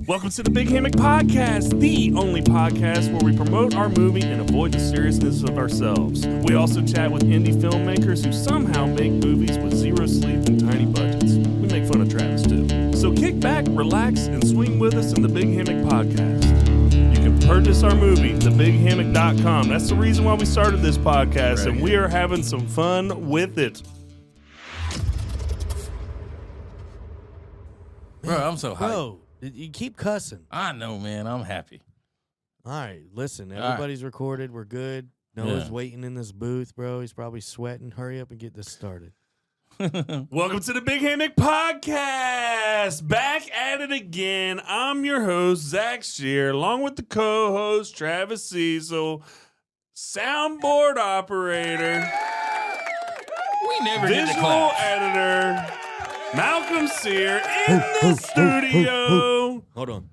Welcome to the Big Hammock Podcast, the only podcast where we promote our movie and avoid the seriousness of ourselves. We also chat with indie filmmakers who somehow make movies with zero sleep and tiny budgets. We make fun of Travis too. So kick back, relax, and swing with us in the Big Hammock Podcast. You can purchase our movie, thebighammock.com. That's the reason why we started this podcast, and we are having some fun with it. Bro, I'm so hyped. Bro, you keep cussing. I know, man. I'm happy. All right, listen. Everybody's recorded. We're good. Noah's waiting in this booth, bro. He's probably sweating. Hurry up and get this started. Welcome to the Big Hammock Podcast. Back at it again. I'm your host, Zach Shear, along with the co-host, Travis Cecil, soundboard operator, We never did the visual clap. editor, Malcolm Sear in the studio. Hold on.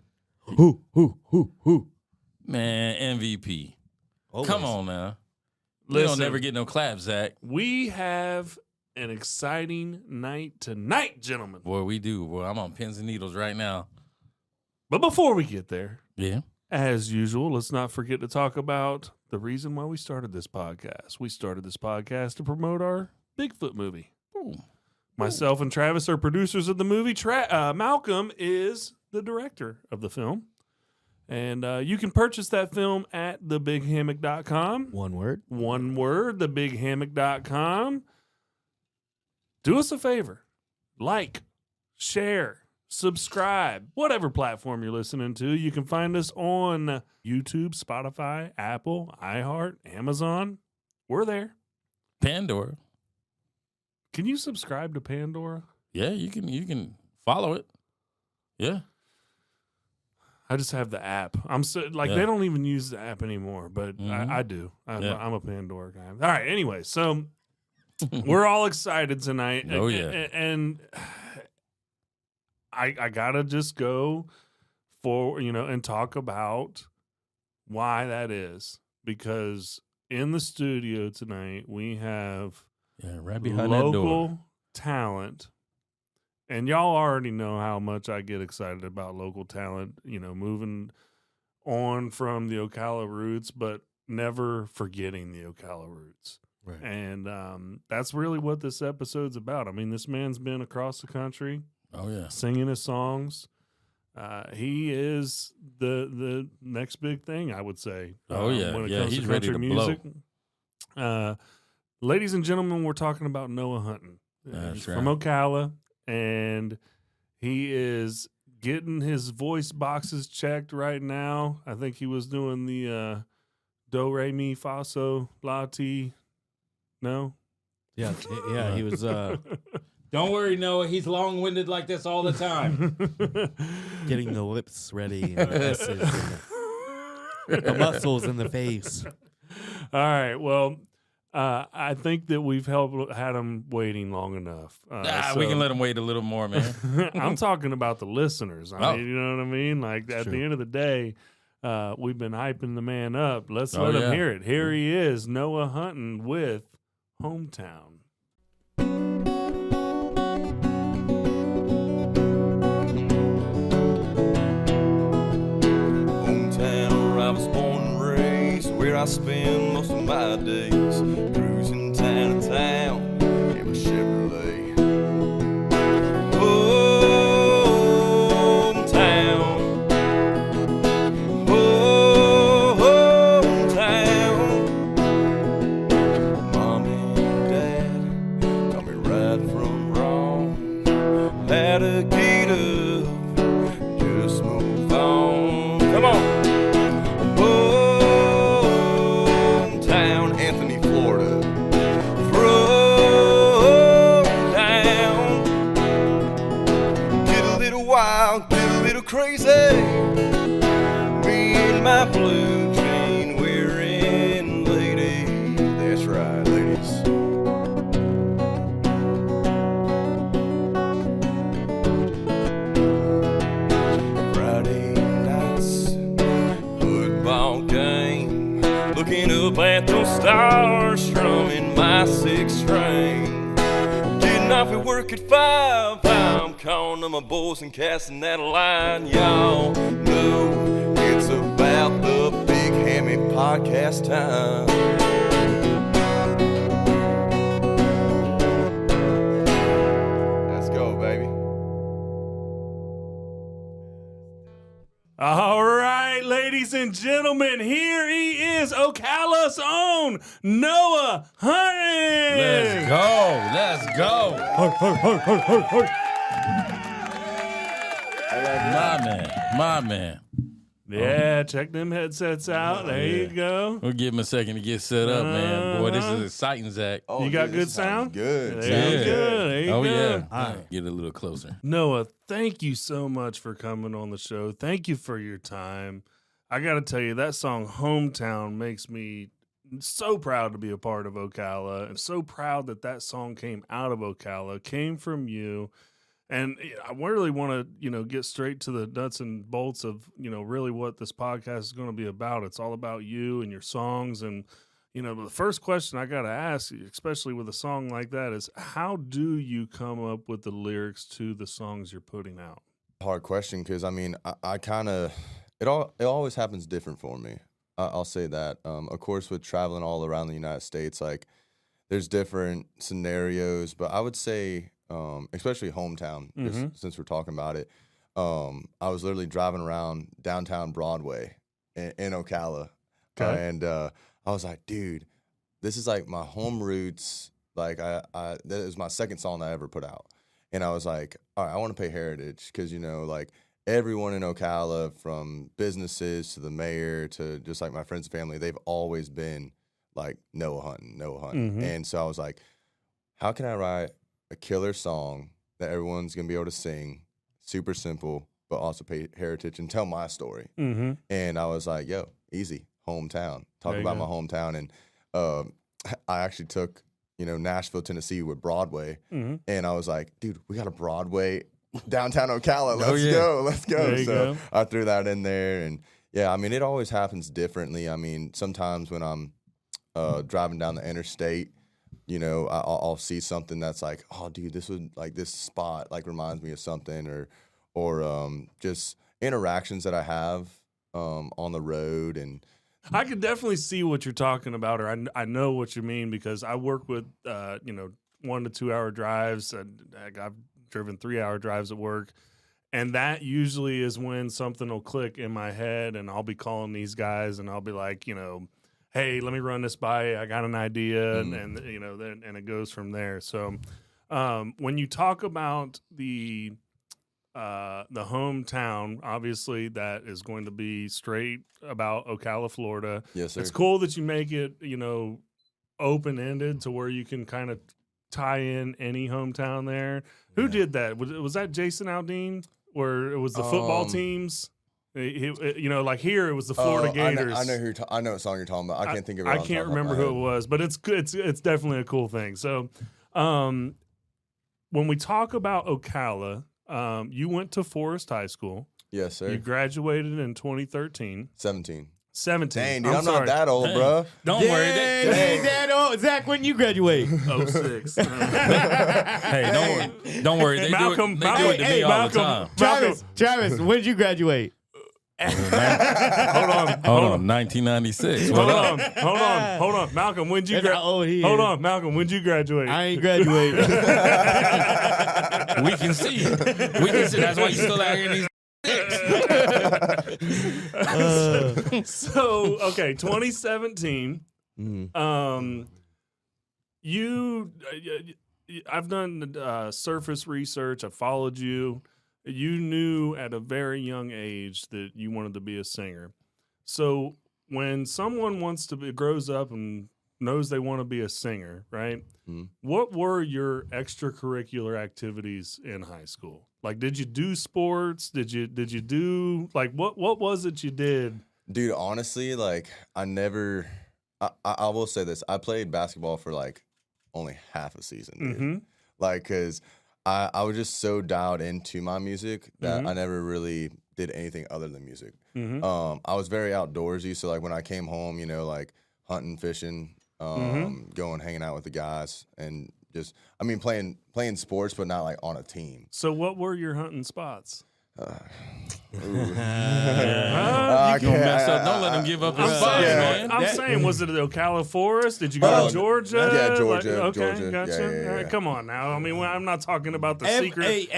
Man, MVP. Always. Come on now. We Listen, don't never get no clap, Zach. we have an exciting night tonight, gentlemen. Boy, we do. Boy, I'm on pins and needles right now. But before we get there, Yeah. as usual, let's not forget to talk about the reason why we started this podcast. We started this podcast to promote our Bigfoot movie. Ooh. Myself and Travis are producers of the movie. Malcolm is the director of the film. And you can purchase that film at thebighammock.com. One word. One word, thebighammock.com. Do us a favor. Like, share, subscribe, whatever platform you're listening to. You can find us on YouTube, Spotify, Apple, iHeart, Amazon. We're there. Pandora. Can you subscribe to Pandora? Yeah, you can follow it. Yeah. I just have the app. They don't even use the app anymore, but I do. I'm a Pandora guy. All right. Anyway, so we're all excited tonight. Oh, yeah. And I gotta just go for and talk about why that is, because in the studio tonight we have Right behind that door. local talent. And y'all already know how much I get excited about local talent, moving on from the Ocala roots, but never forgetting the Ocala roots. Right. And that's really what this episode's about. I mean, this man's been across the country Oh, yeah. singing his songs. He is the next big thing, I would say. Oh, yeah. When it Yeah, comes he's to ready country to blow. music. Ladies and gentlemen, we're talking about Noah Hunton. That's He's right. from Ocala, and he is getting his voice boxes checked right now. I think he was doing the do, re, mi, fa, so, la, ti. No? Yeah, he was. Don't worry, Noah. He's long-winded like this all the time. Getting the lips ready, and the message and the muscles in the face. All right, well, I think that we've had him waiting long enough. We can let him wait a little more, man. I'm talking about the listeners. I mean, you know what I mean? Like, at True. the end of the day, we've been hyping the man up. Let's Oh, let him yeah. hear it. Here he is, Noah Hunton with Hometown. Hometown, where I was born and raised, where I spend most of my days, cruising town to town in my Chevrolet. Hometown, hometown. Mom and Dad taught me right from wrong, how to get up, just move on. Come on. Hometown, Anthony, Florida. Throw down. Get a little wild, get a little crazy. Me and my blue jean wearing lady. That's right, ladies. Friday nights, football game, looking up at those stars, strumming my sixth string. Getting off at work at 5, I'm calling to my boys and casting that line. Y'all know it's about the Big Hammock podcast time. Let's go, baby. All right, ladies and gentlemen, here he is, Ocala's own Noah Hunton. Let's go. Let's go. My man. Yeah, check them headsets out. There you go. We'll give him a second to get set up, man. Boy, this is exciting, Zach. Oh, You got dude, good this sounds sound? Good. There Sounds you Yeah. go. There you Oh, go. yeah. All right. Get a little closer. Noah, thank you so much for coming on the show. Thank you for your time. I got to tell you, that song Hometown makes me so proud to be a part of Ocala, and so proud that that song came out of Ocala, came from you. And I really want to, get straight to the nuts and bolts of, really what this podcast is going to be about. It's all about you and your songs. And, the first question I got to ask, especially with a song like that, is how do you come up with the lyrics to the songs you're putting out? Hard question, because I kind of it always happens different for me. I'll say that. Of course, with traveling all around the United States, like there's different scenarios, but I would say, especially Hometown, just since we're talking about it, I was literally driving around downtown Broadway in Ocala, and I was like, dude, this is like my home roots. Like that is my second song that I ever put out, and I was like, all right, I want to pay heritage because like everyone in Ocala, from businesses to the mayor to just like my friends and family, they've always been like Noah Hunton. And so I was like, how can I write a killer song that everyone's going to be able to sing, super simple, but also pay heritage and tell my story? And I was like, yo, easy, hometown. Talk about my hometown. And I actually took, Nashville, Tennessee with Broadway. And I was like, dude, we got a Broadway downtown Ocala. Let's go. So I threw that in there. And yeah, it always happens differently. Sometimes when I'm driving down the interstate, I'll see something that's like, oh, dude, this spot like reminds me of something, or just interactions that I have on the road. And I could definitely see what you're talking about, or I know what you mean, because I work with 1 to 2 hour drives. I've driven 3 hour drives at work, and that usually is when something will click in my head, and I'll be calling these guys, and I'll be like, hey, let me run this by you. I got an idea, and it goes from there. So when you talk about the hometown, obviously that is going to be straight about Ocala, Florida. Yes, sir. It's cool that you make it, open-ended to where you can kind of tie in any hometown there. Who did that? Was that Jason Aldean, where it was the football teams? Like here, it was the Florida Gators. I know what song you're talking about. I can't think of it. I can't remember who it was, but it's definitely a cool thing. So, when we talk about Ocala, you went to Forest High School. Yes, sir. You graduated in 2013. 17. 17. Dang, dude, I'm sorry. not that old, bro. Don't worry. that old. Zach, when you graduate? 06. Hey, don't worry. They do it to me all the time. Travis, when did you graduate? Hold on. 1996. Hold on. Malcolm, when'd you That's how old he is. Hold on, Malcolm, when'd you graduate? I ain't graduated. We can see it. We can see. That's why you still out here in these. So, okay, 2017. I've done surface research. I followed you. You knew at a very young age that you wanted to be a singer. So when someone grows up and knows they want to be a singer, right? What were your extracurricular activities in high school? Like, did you do sports? Did you do like what was it you did? Dude, honestly, like I will say this. I played basketball for like only half a season, dude. Like, cause I was just so dialed into my music that I never really did anything other than music. I was very outdoorsy, so like when I came home, like hunting, fishing, going hanging out with the guys, and just I mean playing sports, but not like on a team. So what were your hunting spots? He's gonna mess up. Don't let him give up his spots, man. I'm saying, was it the Ocala Forest? Did you go to Georgia? Yeah, Georgia. Okay, Georgia. gotcha. Yeah. All right, come on now. I mean, I'm not talking about the secret. Hey,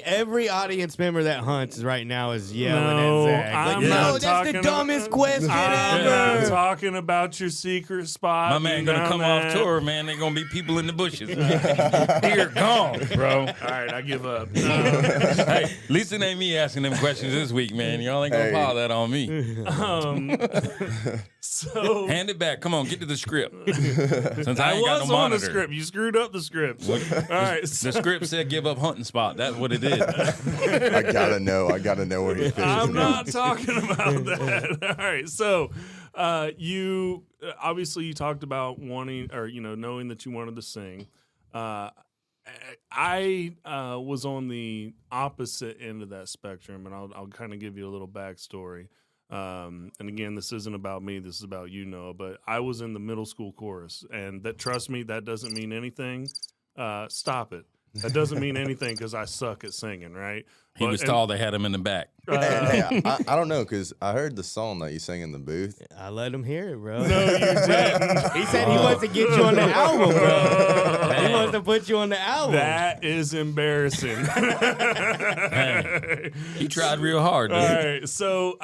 every audience member that hunts right now is yelling No, at Zach. I'm Like, not no, that's talking the dumbest question I'm ever. talking about your secret spot. My man gonna come off tour, man. They gonna be people in the bushes. Dear gone, bro. All right, I give up. Hey, at least it ain't me asking them questions this week, man. Y'all ain't gonna pile that on me. So Hand it back. Come on, get to the script. Since I I ain't got was no on the monitor. script. You screwed up the script. All right, The script said give up hunting spot. That's what it did. I gotta know where he fishes. I'm now. not talking about that. All right, so you obviously you talked about wanting or knowing that you wanted to sing. I was on the opposite end of that spectrum, and I'll kind of give you a little backstory. And again, this isn't about me. This is about Noah. But I was in the middle school chorus, and trust me, that doesn't mean anything. Stop it. That doesn't mean anything because I suck at singing, right? He was tall. They had him in the back. Hey, I don't know because I heard the song that you sang in the booth. I let him hear it, bro. No, you didn't. He said he wants to get you on the album, bro. He wants to put you on the album. That is embarrassing. He tried real hard, dude. All right, so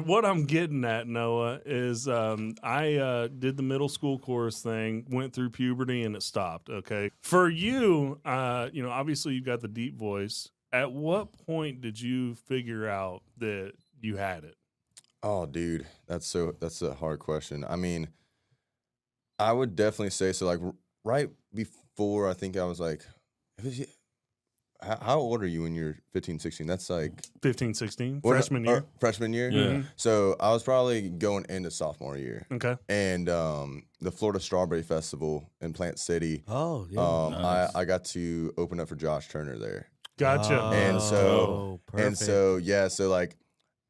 what I'm getting at, Noah, is I did the middle school chorus thing, went through puberty, and it stopped. Okay, for you, obviously you got the deep voice. At what point did you figure out that you had it? Oh, dude, that's a hard question. I mean, I would definitely say so. Like right before, I think I was like, how old are you when you're 15, 16? That's like 15, 16, freshman year. Freshman year. Yeah. So I was probably going into sophomore year. Okay. And the Florida Strawberry Festival in Plant City. Oh, yeah. Nice. I got to open up for Josh Turner there. Gotcha. And so perfect. so like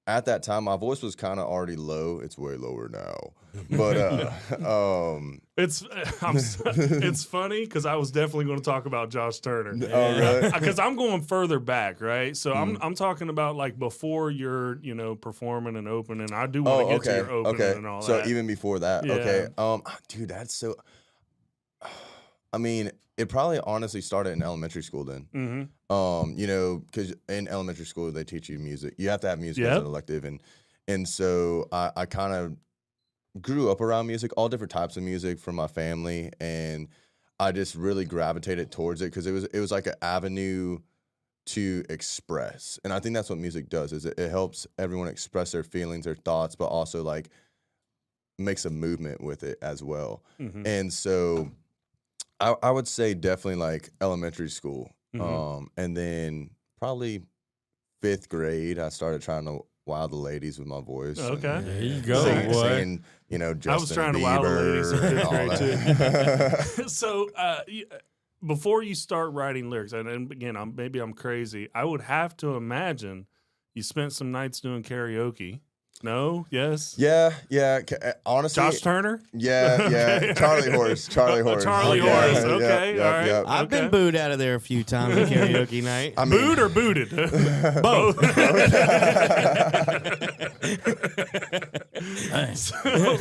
at that time my voice was kind of already low. It's way lower now. But it's funny because I was definitely going to talk about Josh Turner. Oh, really? Because I'm going further back, right? So I'm talking about like before you're performing and opening. I do want to get to your opening and all so that. So even before that, Yeah. okay. Dude, that's so. I mean, it probably honestly started in elementary school then. Mm-hmm. Because in elementary school they teach you music. You have to have music as Yep. an elective, and so I kind of grew up around music, all different types of music from my family, and I just really gravitated towards it because it was like an avenue to express, and I think that's what music does. Is it helps everyone express their feelings, their thoughts, but also like makes a movement with it as well. Mm-hmm. And so I would say definitely like elementary school. Mhm. And then probably 5th grade, I started trying to wow the ladies with my voice. Okay. and There you go, singing, boy. singing, Justin I was trying to Bieber wow the ladies in and 5th all grade, that. So before you start writing lyrics, and again, maybe I'm crazy, I would have to imagine you spent some nights doing karaoke. No? Yes? Yeah. Honestly, Josh Turner? Yeah. Charlie Horse. Charlie Horse. Okay, all right. I've been booed out of there a few times at karaoke night. I mean, Booed or booted? Both. So,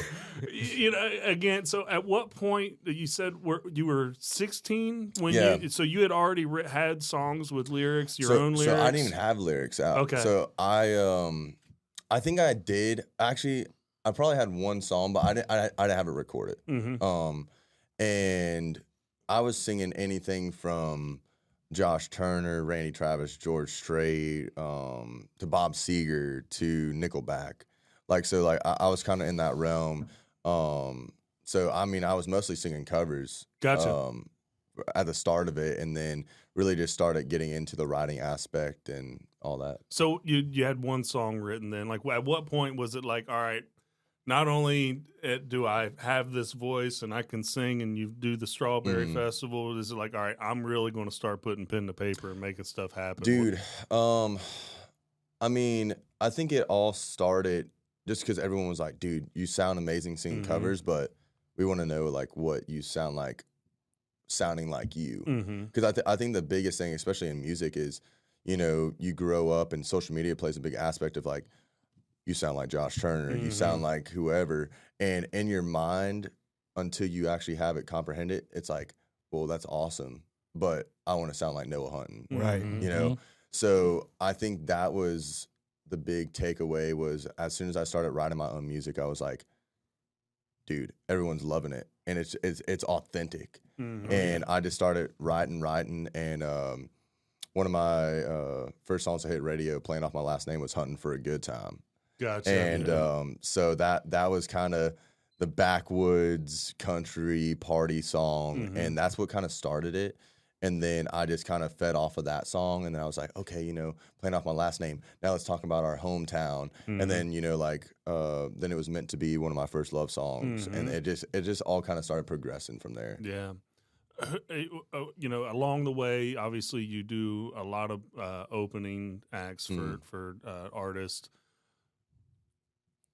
again, so at what point you said you were 16 when Yeah. you had already had songs with lyrics, your own lyrics? So I didn't even have lyrics out. Okay. So I think I did. Actually, I probably had one song, but I didn't have it recorded. Mm-hmm. And I was singing anything from Josh Turner, Randy Travis, George Strait, to Bob Seger, to Nickelback. I was kind of in that realm. So I mean, I was mostly singing covers. Gotcha. At the start of it, and then really just started getting into the writing aspect and all that. So you had one song written then. Like, at what point was it like, all right, not only do I have this voice and I can sing and you do the Strawberry Festival, is it like, all right, I'm really going to start putting pen to paper and making stuff happen? Dude, I mean, I think it all started just because everyone was like, dude, you sound amazing singing covers, but we want to know, like, what you sound like sounding like you. Mm-hmm. Because I think the biggest thing, especially in music, is, you know, you grow up and social media plays a big aspect of like, you sound like Josh Turner, you sound like whoever. And in your mind, until you actually have it comprehended, it's like, well, that's awesome, but I want to sound like Noah Hunton. Right. You know? So I think that was the big takeaway was as soon as I started writing my own music, I was like, dude, everyone's loving it. And it's authentic. And I just started writing. And one of my first songs that hit radio playing off my last name was Hunting for a Good Time. Gotcha. And so that was kind of the backwoods country party song. And that's what kind of started it. And then I just kind of fed off of that song. And then I was like, okay, you know, playing off my last name. Now let's talk about our hometown. And then, you know, like, then it was meant to be one of my first love songs. And it just all kind of started progressing from there. Yeah. You know, along the way, obviously you do a lot of opening acts for artists.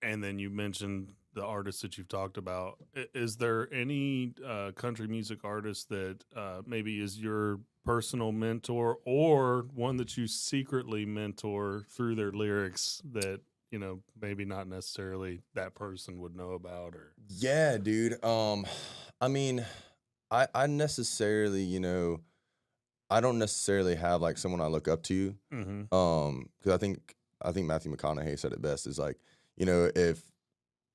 And then you mentioned the artists that you've talked about. Is there any country music artist that maybe is your personal mentor or one that you secretly mentor through their lyrics that, you know, maybe not necessarily that person would know about? Or Yeah, dude. I mean, I necessarily, you know, I don't necessarily have like someone I look up to. Because I think Matthew McConaughey said it best is like, you know, if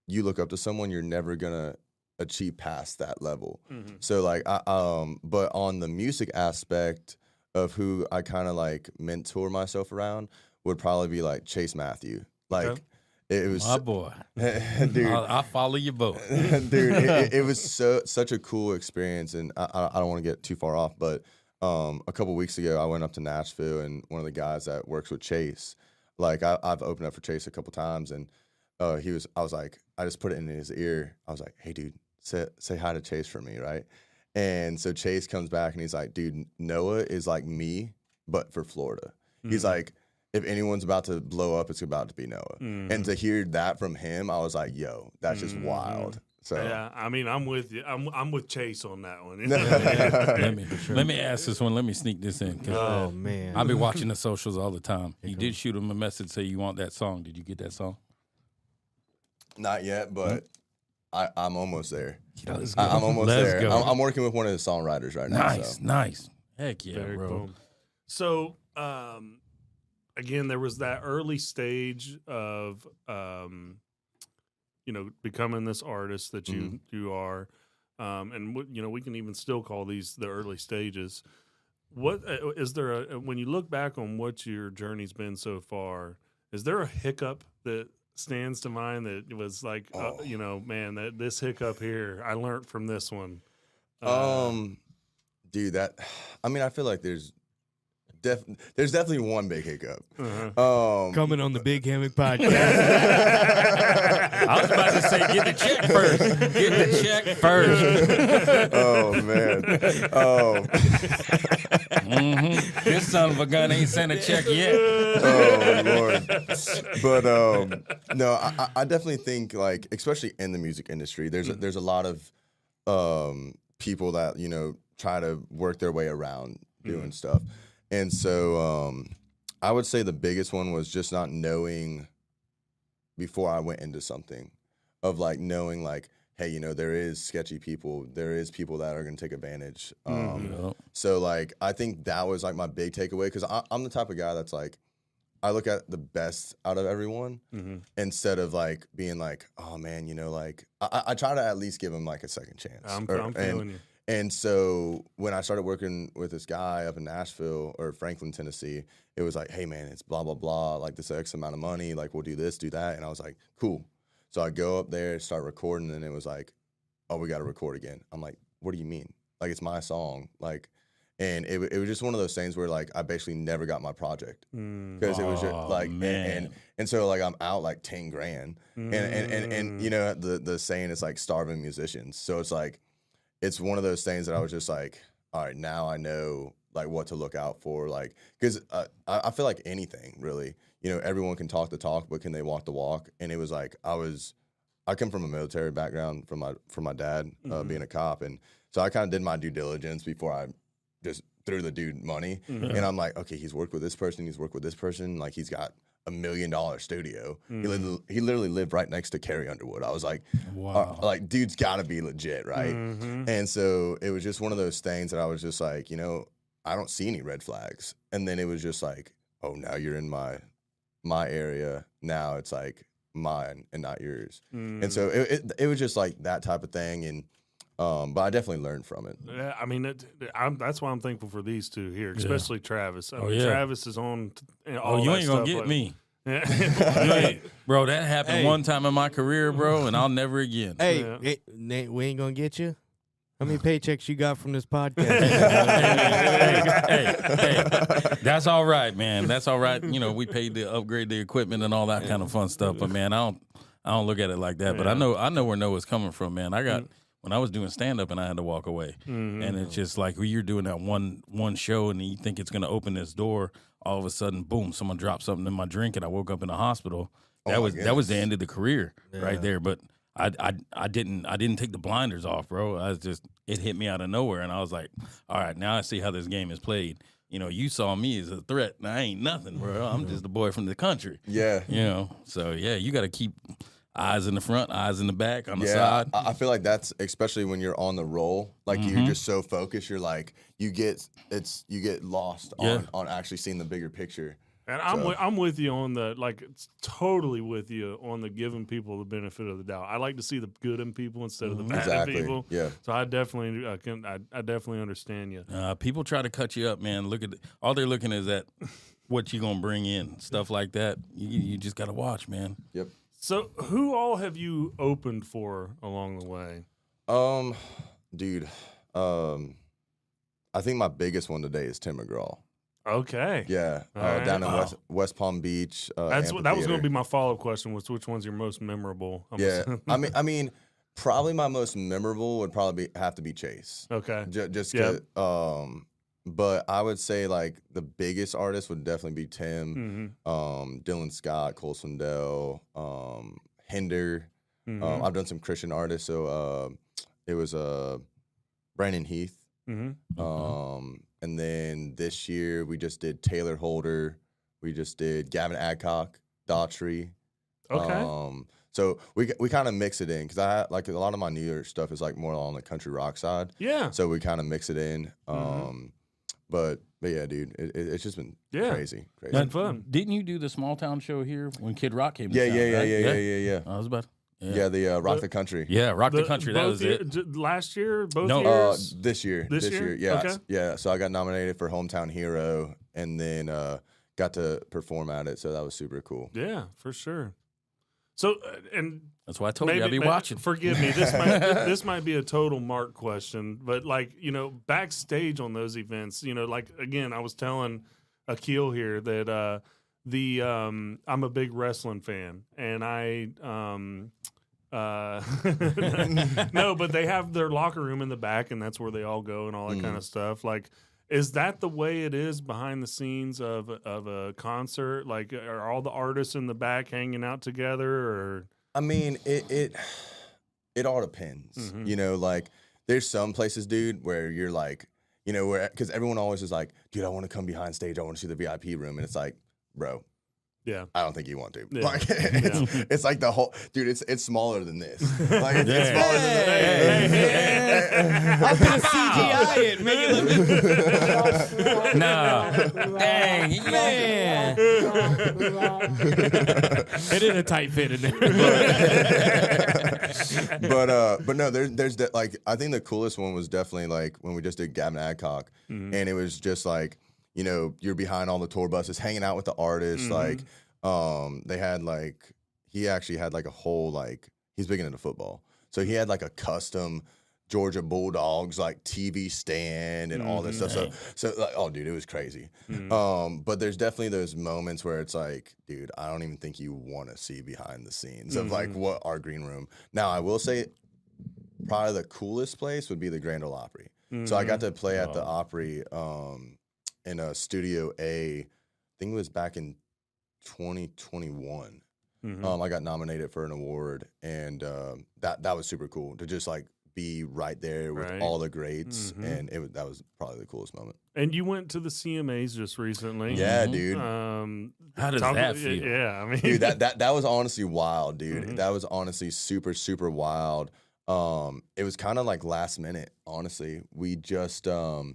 you look up to someone, you're never gonna achieve past that level. So like, but on the music aspect of who I kind of like mentor myself around would probably be like Chase Matthew. Like it was My boy, dude. I'll follow you both, dude. It was such a cool experience, and I don't want to get too far off, but a couple weeks ago I went up to Nashville, and one of the guys that works with Chase, like I've opened up for Chase a couple times, and I was like, I just put it in his ear. I was like, hey, dude, say hi to Chase for me, right? And so Chase comes back and he's like, dude, Noah is like me, but for Florida. He's like, if anyone's about to blow up, it's about to be Noah. And to hear that from him, I was like, yo, that's just wild. So yeah, I mean, I'm with you. I'm with Chase on that one. let me ask this one. Let me sneak this in. Oh, man. I'll be watching the socials all the time. He did shoot him a message, say you want that song. Did you get that song? not yet, but I'm almost there. Let's go. I'm almost Let's there. go. I'm working with one of the songwriters right now. Nice, so. nice. Heck yeah, Very bro. cool. So, again, there was that early stage of, becoming this artist that you are, and we can even still call these the early stages. What is there when you look back on what your journey's been so far? Is there a hiccup that stands to mind that was like, man, that this hiccup here, I learned from this one? Dude, I feel like there's definitely one big hiccup. Coming on the Big Hammock podcast. I was about to say, get the check first. Get the check first. Oh man. This son of a gun ain't sent a check yet. Oh Lord. But no, I definitely think, like, especially in the music industry, there's a lot of people that try to work their way around doing stuff. And so I would say the biggest one was just not knowing before I went into something, of like knowing like, hey, there is sketchy people. There is people that are going to take advantage. So like, I think that was like my big takeaway, because I'm the type of guy that's like, I look at the best out of everyone instead of like being like, oh man, like I try to at least give them like a second chance. I'm feeling you. And so when I started working with this guy up in Nashville or Franklin, Tennessee, it was like, hey, man, it's blah, blah, blah, like this X amount of money, like we'll do this, do that. And I was like, cool. So I go up there, start recording, and it was like, oh, we got to record again. I'm like, what do you mean? Like, it's my song. Like, and it was just one of those things where like I basically never got my project, because it was just like, and so like I'm out like 10 grand. And the saying is like starving musicians. So it's like, it's one of those things that I was just like, all right, now I know like what to look out for, like, because I feel like anything really, everyone can talk the talk, but can they walk the walk? And it was like I come from a military background from my dad being a cop, and So I kind of did my due diligence before I just threw the dude money. And I'm like, okay, he's worked with this person. He's worked with this person. Like, he's got $1 million studio. He literally lived right next to Carrie Underwood. I was like, Wow. like, dude's got to be legit, right? And so it was just one of those things that I was just like, you know, I don't see any red flags. And then it was just like, oh, now you're in my area. Now it's like mine and not yours. And so it was just like that type of thing. And but I definitely learned from it. Yeah, I mean, that's why I'm thankful for these two here, especially Travis. I mean, yeah. Travis is on all you that ain't gonna stuff, get like- me. Yeah. Bro, that happened one time in my career, bro, and I'll never again. Hey, Yeah. hey, Nate, we ain't gonna get you. How many paychecks you got from this podcast? hey, that's all right, man. That's all right. You know, we paid to upgrade the equipment and all that kind of fun stuff. But man, I don't look at it like that. But I know where Noah's coming from, man. I got when I was doing stand up and I had to walk away, and it's just like when you're doing that one show and you think it's gonna open this door, all of a sudden, boom, someone dropped something in my drink and I woke up in the hospital. That was the end of the career right there. But I didn't take the blinders off, bro. It hit me out of nowhere, and I was like, all right, now I see how this game is played. You know, you saw me as a threat, and I ain't nothing, bro. I'm just a boy from the country. Yeah. You know, so yeah, you got to keep eyes in the front, eyes in the back, on the Yeah, side. I feel like that's especially when you're on the roll. Like you're just so focused, you're like you get lost on actually seeing the bigger picture. And I'm with you on the it's totally with you on the giving people the benefit of the doubt. I like to see the good in people instead of the bad Exactly. in people. Yeah. So I definitely I definitely understand you. People try to cut you up, man. Look at all they're looking is at what you gonna bring in, stuff like that. You just gotta watch, man. Yep. So who all have you opened for along the way? Dude, I think my biggest one today is Tim McGraw. Okay. Yeah, All right. down in West Palm Beach. That was going to amphitheater. be my follow-up question, was which one's your most memorable? Yeah, I mean, probably my most memorable would probably have to be Chase. Okay. Just Yep. 'cause, but I would say like the biggest artist would definitely be Tim, Dylan Scott, Cole Swindell, Hinder. I've done some Christian artists, so it was Brandon Heath. And then this year we just did Taylor Holder, we just did Gavin Adcock, Daughtry. Okay. So we kind of mix it in because I like a lot of my New Year's stuff is like more on the country rock side. Yeah. So we kind of mix it in. But yeah, dude, it's just been crazy. Been fun. Didn't you do the small town show here when Kid Rock came to Yeah, town? yeah. I was about. Yeah, the Rock the Country. Yeah, Rock the Country. That was it. Last year, both No. years. This year. This year? Yeah. Okay. Yeah. So I got nominated for Hometown Hero and then got to perform at it. So that was super cool. Yeah, for sure. So and That's why I told you I'd be watching. Forgive me. This might be a total Mark question, but backstage on those events, again, I was telling Akil here that I'm a big wrestling fan, and I no, but they have their locker room in the back, and that's where they all go and all that kind of stuff. Like, is that the way it is behind the scenes of a concert? Like, are all the artists in the back hanging out together, or? I mean, it all depends. Like there's some places, dude, where you're like, where because everyone always is like, dude, I want to come behind stage. I want to see the VIP room, and it's like, bro. Yeah, I don't think you want to. Yeah. Like, it's like the whole dude. It's smaller than this. Like, it's smaller than this. I'm gonna CGI it, make it look. Nah, dang, Man, it is a tight fit in there. But no, there's like I think the coolest one was definitely like when we just did Gavin Adcock, and it was just like. You're behind all the tour buses, hanging out with the artists. Like, they had he actually had a whole he's big into football, so he had a custom Georgia Bulldogs TV stand and all this stuff. So oh, dude, it was crazy. But there's definitely those moments where it's like, dude, I don't even think you want to see behind the scenes of what our green room. Now, I will say, probably the coolest place would be the Grand Ole Opry. So I got to play at the Opry. In a Studio A, I think it was back in 2021. I got nominated for an award, and that was super cool to just be right there with all the greats, and that was probably the coolest moment. And you went to the CMAs just recently. Yeah, dude. How does that feel? Yeah, I mean, Dude, that was honestly wild, dude. That was honestly super, super wild. It was kind of like last minute, honestly. We just got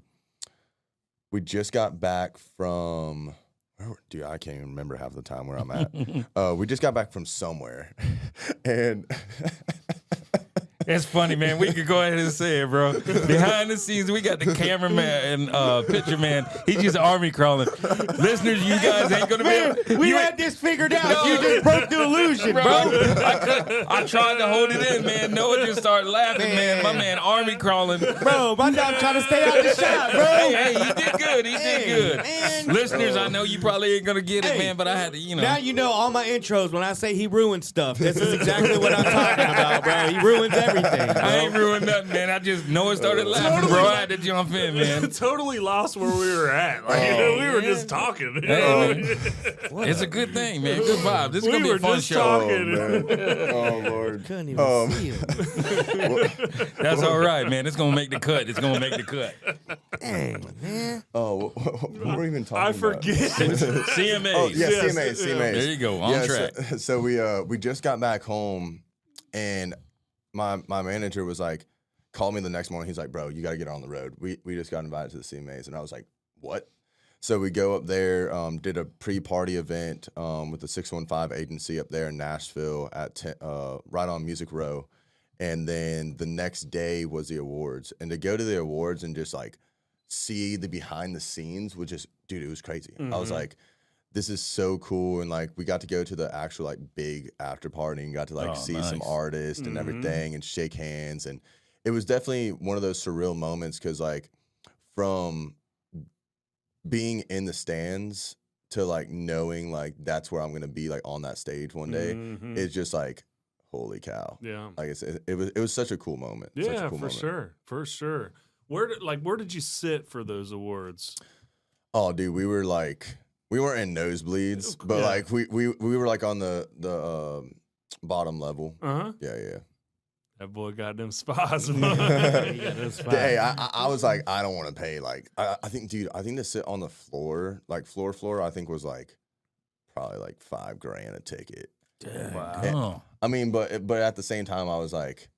back from, dude, I can't even remember half the time where I'm at. We just got back from somewhere, and It's funny, man. We could go ahead and say it, bro. Behind the scenes, we got the cameraman and picture man. He's just army crawling. Listeners, you guys ain't gonna be. We had this figured out. You just broke the illusion, bro. I tried to hold it in, man. Noah just started laughing, man. My man army crawling. Bro, my dog trying to stay out the shot, bro. Hey, he did good. He did good. Man. Listeners, I know you probably ain't gonna get it, man, but I had to, you know. Now you know all my intros. When I say he ruins stuff, this is exactly what I'm talking about, bro. He ruins everything. I ain't ruined nothing, man. I just Noah started laughing, bro. I had to jump in, man. totally lost where we were at. Like, we were just talking. Hey, man. It's a good thing, man. Good vibe. This is gonna be a fun show. Oh Lord, Couldn't even see him. That's all right, man. It's gonna make the cut. It's gonna make the cut. Dang, man. Oh, what were we even talking I about? forget. CMA. Oh, yeah, Yes, CMAs. There you go. On track. So we just got back home, and my manager was like, called me the next morning. He's like, bro, you got to get on the road. We just got invited to the CMAs. And I was like, what? So we go up there, did a pre-party event with the 615 agency up there in Nashville at right on Music Row. And then the next day was the awards. And to go to the awards and just like see the behind the scenes was just, dude, it was crazy. I was like, this is so cool. And like we got to go to the actual like big after party and got to like see some artists and everything and shake hands. And it was definitely one of those surreal moments because like from being in the stands to like knowing like that's where I'm going to be like on that stage one day, it's just like, holy cow. Yeah. Like it was such a cool moment. Yeah, such a cool for moment. sure. For sure. Where did you sit for those awards? Oh, dude, we weren't in nosebleeds, but like we were like on the bottom level. Yeah. That boy got them spots. Hey, I was like, I don't want to pay. Like, I think, dude, to sit on the floor, like floor, I think was like probably like $5,000 a ticket. Wow. I mean, but at the same time, I was like,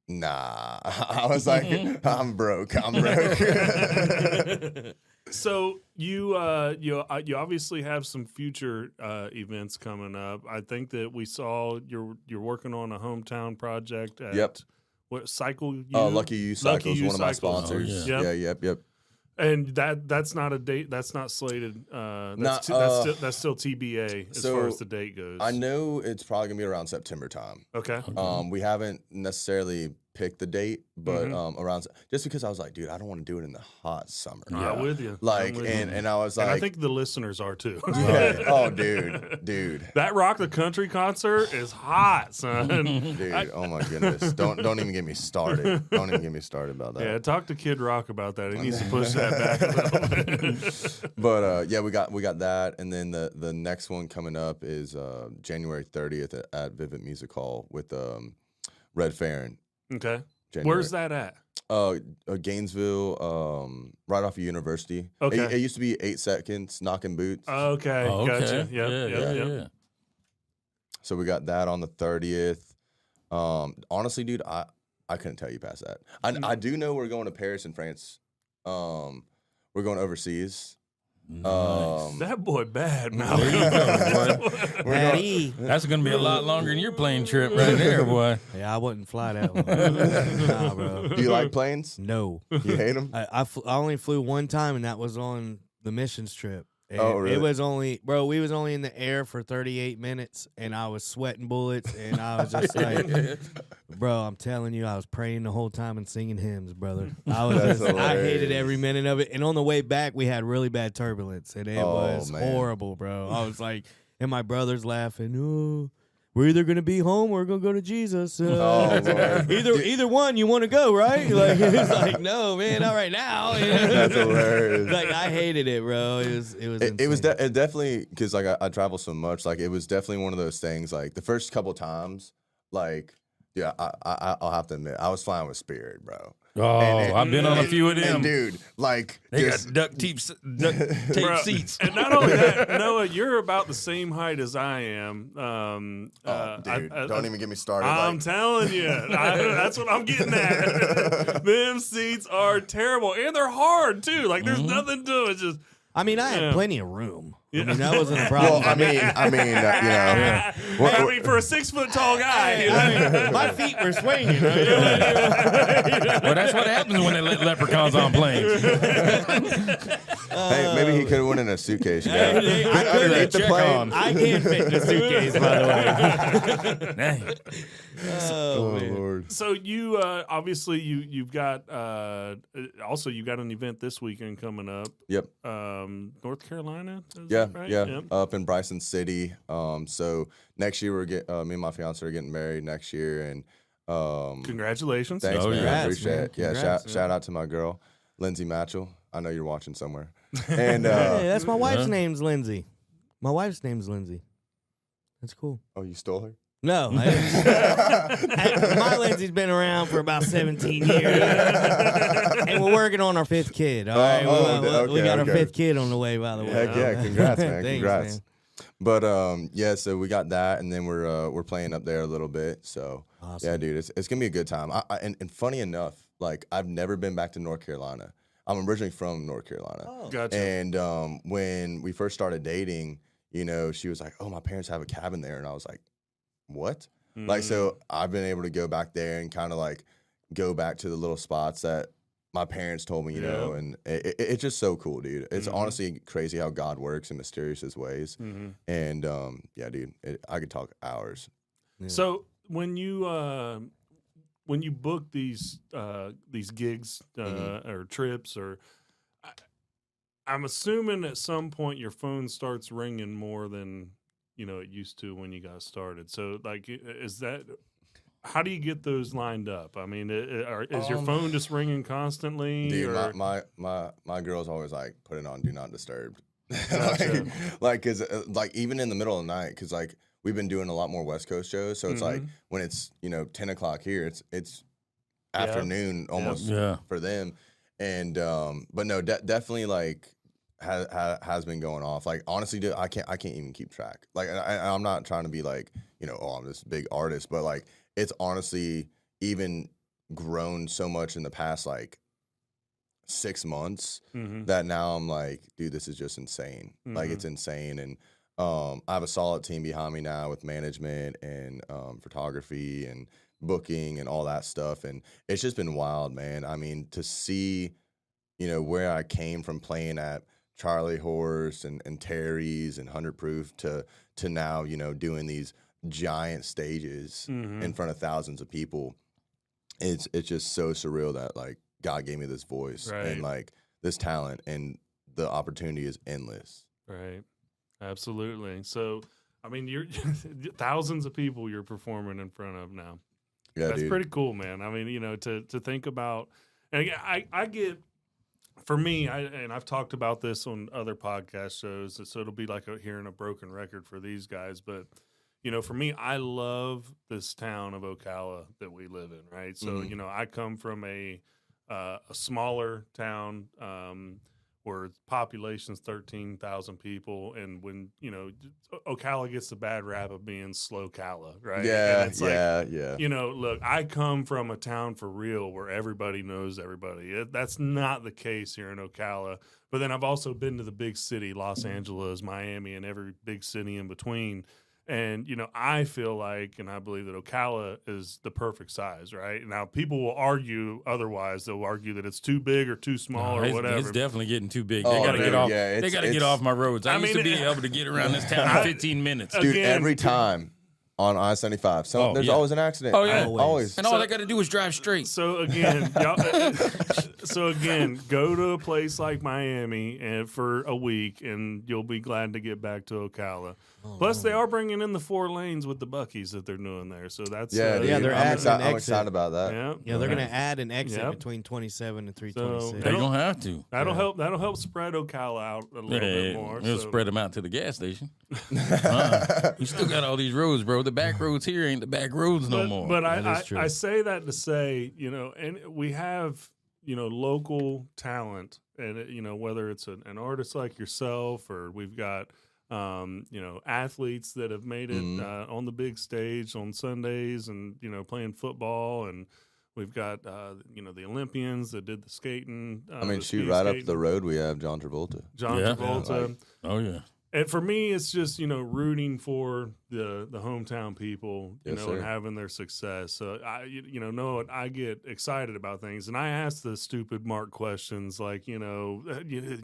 nah. I was like, I'm broke. So you obviously have some future events coming up. I think that we saw you're working on a hometown project at what Cycle U? Lucky U Cycles, one of my sponsors. Oh, yeah. Yep. And that's not a date. That's not slated. That's still TBA as far as the date goes. I know it's probably gonna be around September time. Okay. We haven't necessarily picked the date, but around just because I was like, dude, I don't want to do it in the hot summer. Yeah, I'm with you. Like, I'm with and I was like, and I think the listeners are too. yeah. Oh, dude. That Rock the Country concert is hot, son. Dude, oh my goodness. Don't even get me started. Don't even get me started about that. Yeah, talk to Kid Rock about that. He needs to push that back a little bit. But yeah, we got that, and then the next one coming up is January 30th at Vivid Music Hall with Red Farron. Okay. January. Where's that at? Gainesville, right off of University. Okay. It used to be 8 Seconds, Knocking Boots. Okay. Gotcha. Yep. So we got that on the 30th. Honestly, dude, I couldn't tell you past that. I do know we're going to Paris and France. We're going overseas. Nice. That boy bad, man. That's going to be a lot longer than your plane trip right there, boy. Yeah, I wouldn't fly that one. Nah, bro. Do you like planes? No. You hate them? I only flew one time, and that was on the missions trip. And Oh, really? It was only, bro, we was only in the air for 38 minutes, and I was sweating bullets, and I was just like, bro, I'm telling you, I was praying the whole time and singing hymns, brother. I hated every minute of it. And on the way back, we had really bad turbulence, and it was horrible, bro. I was like, and my brother's laughing, oh, we're either gonna be home or we're gonna go to Jesus. Either one, you want to go, right? Like it's like, no, man, not right now. That's hilarious. Like I hated it, bro. It was definitely because like I travel so much. Like it was definitely one of those things. Like the first couple times, like Yeah, I'll have to admit, I was flying with Spirit, bro. Oh, I've been on a few of them. And dude, like They this, got duct tape Bro, seats. And not only that, Noah, you're about the same height as I am. dude, don't even get me started. I'm telling you, that's what I'm getting at. Them seats are terrible, and they're hard too. Like there's nothing to it. It's just I mean, I had Yeah. plenty of room. I mean, that wasn't a problem. well, I mean, I mean, for a 6 foot tall guy, My feet were swinging. Well, that's what happens when they let leprechauns on planes. hey, maybe he could have went in a suitcase. You know? I Underneath the check plane. on. I can't fit in a suitcase, by the way. Dang. Oh Lord. So you obviously you've got also you got an event this weekend coming up. Yep. North Carolina. Is Yeah, that right? yeah, Yep. up in Bryson City. So next year me and my fiance are getting married next year, and Congratulations. thanks, Oh, man. congrats, I appreciate man. it. Yeah, Congrats. shout out to my girl, Lindsay Matchell. I know you're watching somewhere. And Hey, that's my wife's Yeah. name's Lindsay. My wife's name's Lindsay. That's cool. oh, you stole her? No, my Lindsay's been around for about 17 years, and we're working on our 5th kid. All right, we got our 5th kid on the way. By the way, Heck yeah, congrats, man. Thanks, Congrats. man. But yeah, so we got that, and then we're playing up there a little bit. So Awesome. yeah, dude, it's gonna be a good time. And funny enough, like I've never been back to North Carolina. I'm originally from North Carolina. Oh. Gotcha. And when we first started dating, you know, she was like, "Oh, my parents have a cabin there," and I was like, "What?" Like, so I've been able to go back there and kind of like go back to the little spots that my parents told me, you know, and it's just so cool, dude. It's honestly crazy how God works in mysterious ways. And yeah, dude, I could talk hours. So when you book these gigs or trips, or I'm assuming at some point your phone starts ringing more than it used to when you got started. So like, is that? How do you get those lined up? I mean, is your phone just ringing constantly? Dude, or? my girl's always like, put it on Do Not Disturb. Gotcha. like, cause like even in the middle of the night, cause like we've been doing a lot more West Coast shows, so it's like when it's 10 o'clock here, it's afternoon almost for them, and but no, definitely like has been going off. Like honestly, dude, I can't even keep track. Like I'm not trying to be like oh, I'm this big artist, but like it's honestly even grown so much in the past like 6 months that now I'm like, dude, this is just insane. Like it's insane. And I have a solid team behind me now with management and photography and booking and all that stuff. And it's just been wild, man. I mean, to see, where I came from playing at Charlie Horse and Terry's and 100 Proof to now, doing these giant stages in front of thousands of people. It's just so surreal that like God gave me this voice and like this talent, and the opportunity is endless. Right. Absolutely. So, I mean, you're thousands of people you're performing in front of now. Yeah, That's dude. pretty cool, man. I mean, to think about, and again, I get, for me, and I've talked about this on other podcast shows, so it'll be like hearing a broken record for these guys, but for me, I love this town of Ocala that we live in, right? So, I come from a smaller town where population's 13,000 people, and when Ocala gets the bad rap of being slow Cala, right? Yeah, and it's yeah. Look, I come from a town for real where everybody knows everybody. That's not the case here in Ocala. But then I've also been to the big city, Los Angeles, Miami, and every big city in between. And, I feel like, and I believe that Ocala is the perfect size, right? Now, people will argue otherwise. They'll argue that it's too big or too small or whatever. It's definitely getting too big. Oh, They got to dude, get off. yeah, They got to get off my roads. I used to be able to get around this town in 15 minutes. Dude, Again, every time on I-75, there's yeah. always an accident. Oh, yeah. Always. And all they got to do is drive straight. So again, go to a place like Miami and for a week, and you'll be glad to get back to Ocala. Plus, they are bringing in the 4 lanes with the Buc-ee's that they're doing there. So that's Yeah, dude, they're I'm adding an I'm exit. excited about that. Yeah, they're gonna add an exit Yep. between 27 and 326. They don't have to. That'll help spread Ocala out a little bit more. It'll so. spread them out to the gas station. You still got all these roads, bro. the back roads here ain't the back roads no more. But That is true. I say that to say, and we have, local talent, and, whether it's an artist like yourself, or we've got, athletes that have made it on the big stage on Sundays and, playing football. And we've got, the Olympians that did the skating. I mean, the shoot, speed right up skating. the road, we have John Travolta. John Yeah. Travolta. Oh yeah. And for me, it's just, rooting for the hometown people, Yes, and sir. having their success. So Noah, I get excited about things, and I ask the stupid Mark questions like,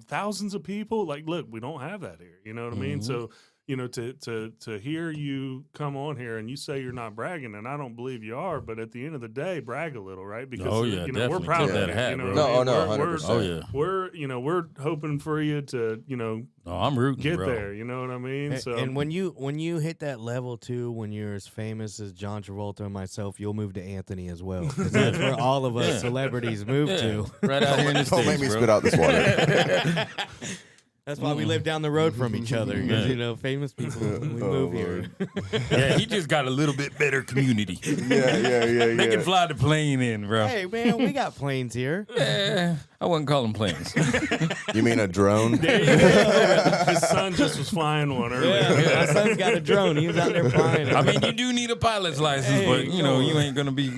thousands of people. Like, look, we don't have that here. You know what I mean? So, to hear you come on here and you say you're not bragging, and I don't believe you are, but at the end of the day, brag a little, right? Because Oh, yeah, we're definitely. proud Tip of that you. hat, You know bro. what I No, mean? no, We're- 100%. Oh yeah. we're hoping for you to Oh, I'm rooting, get bro. there. You know what I mean? So And when you hit that level too, when you're as famous as John Travolta and myself, you'll move to Anthony as well. 'Cause that's where all of us Yeah. celebrities move to. Right out here in the Don't make States, me bro. spit out this water. That's why we live down the road from each other. Because famous people we move here. Yeah, he just got a little bit better community. yeah. They can fly the plane in, bro. Hey man, we got planes here. Yeah, I wouldn't call them planes. You mean a drone? his son just was flying one earlier. My son's got a drone. He was out there flying it. I mean, you do need a pilot's license, Hey, but you know, come you ain't gonna be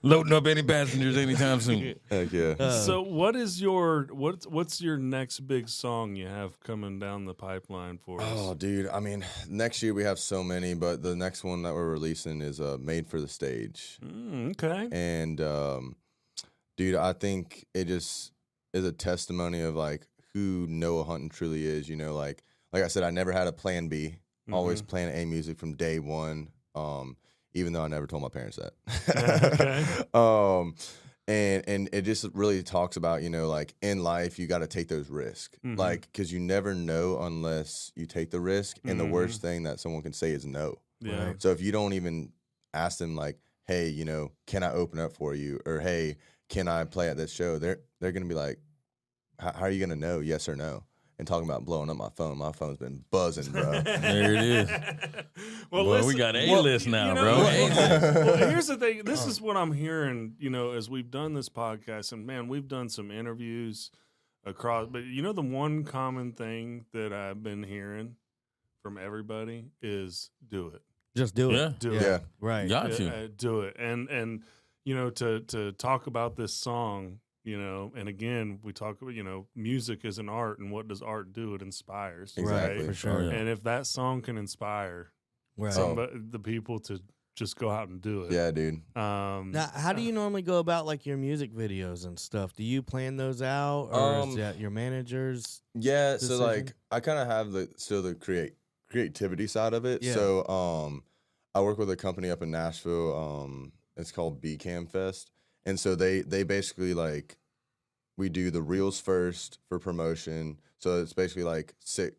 loading up any passengers anytime soon. Heck yeah. So what's your next big song you have coming down the pipeline for us? Oh, dude. I mean, next year we have so many, but the next one that we're releasing is Made for the Stage. Okay. And, dude, I think it just is a testimony of, like, who Noah Hunton truly is. Like I said, I never had a plan B. Always plan A music from day one, even though I never told my parents that. Okay. And it just really talks about, like in life, you got to take those risks. Like, because you never know unless you take the risk. And the worst thing that someone can say is no. Yeah. So if you don't even ask them, like, hey, can I open up for you? Or, hey, can I play at this show? They're going to be like, how are you going to know yes or no? And talking about blowing up my phone. My phone's been buzzing, bro. There it is. Well, Boy, we listen, got A-list now, bro. Well, A-list. well, here's the thing. This is what I'm hearing, as we've done this podcast, and man, we've done some interviews across. But the one common thing that I've been hearing from everybody is do it. Just do it. Yeah. Do Yeah. it. Right. Got you. Do it. And to talk about this song. And again, we talk about, music is an art, and what does art do? It inspires. Exactly. Right? For sure. Oh, yeah. And if that song can inspire Right. the people to just go out and do it. Yeah, dude. Now, how do you normally go about like your music videos and stuff? Do you plan those out, or is that your managers? Yeah, decision? so like I kind of have the creativity side of it. Yeah. So I work with a company up in Nashville. It's called BCAM Fest, and so they basically like we do the reels first for promotion. So it's basically like 6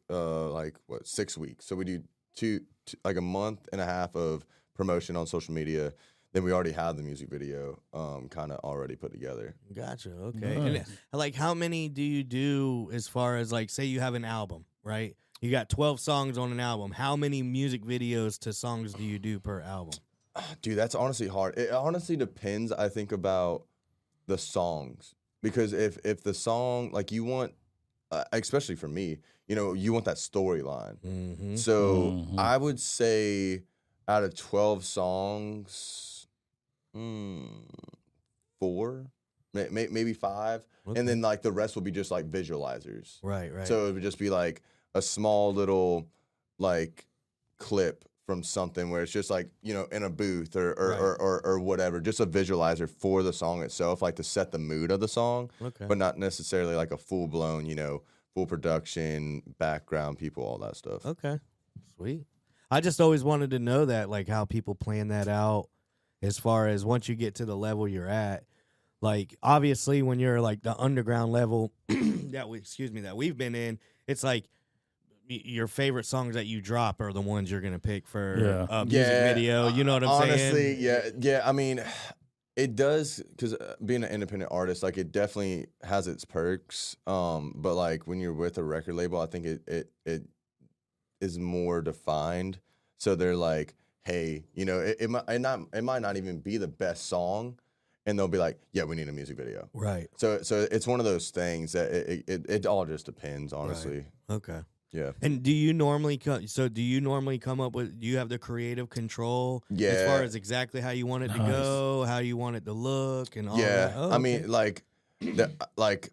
weeks. So we do like a month and a half of promotion on social media. Then we already have the music video kind of already put together. Gotcha. Okay. Nice. And like, how many do you do as far as like, say you have an album, right? You got 12 songs on an album. How many music videos to songs do you do per album? Dude, that's honestly hard. It honestly depends, I think, about the songs. Because if the song, like you want, especially for me, you want that storyline. Mm-hmm. So I would say out of 12 songs, 4, maybe 5. Okay. And then like the rest will be just like visualizers. Right. So it would just be like a small little like clip from something where it's just like, in a booth or whatever, just a visualizer for the song itself, like to set the mood of the song, Okay. but not necessarily like a full blown, full production, background people, all that stuff. Okay. Sweet. I just always wanted to know that, like, how people plan that out as far as once you get to the level you're at. Like, obviously, when you're like the underground level that we've been in, it's like your favorite songs that you drop are the ones you're gonna pick for a music video. You know what I'm honestly, saying? yeah. I mean, it does, because being an independent artist, like it definitely has its perks. But like when you're with a record label, I think it is more defined. So they're like, hey, you know, it might not even be the best song, and they'll be like, yeah, we need a music video. Right. So it's one of those things that it all just depends, honestly. Right. Okay. Yeah. And do you normally come up with? Do you have the creative control? Yeah. As far as exactly how you want it to go, how you want it to look, and all Yeah. that. Oh, I mean, like,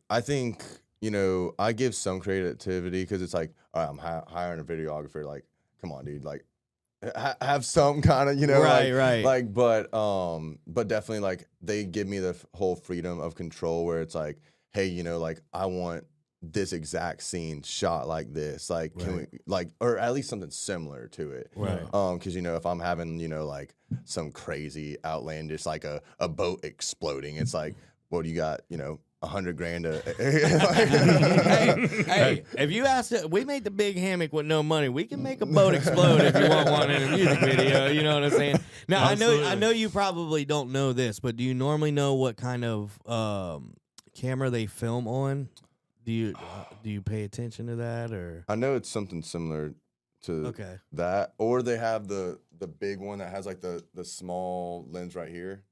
I think, you know, I give some creativity because it's like, all right, I'm hiring a videographer. Like, come on, dude. Like, have some kind of, you know, right. Like, but definitely, like, they give me the whole freedom of control where it's like, hey, you know, like, I want this exact scene shot like this, like, can we, like, or at least something similar to it, right? Because, you know, if I'm having, you know, like some crazy outlandish, like a boat exploding, it's like, well, you got, you know, $100,000 hey, if you asked it, we made the big hammock with no money. We can make a boat explode if you want one in a music video. You know what I'm saying? Now, I know you probably don't know this, but do you normally know what kind of camera they film on? Do you pay attention to that, or? I know it's something similar to that, or they have the big one that has like the small lens right here.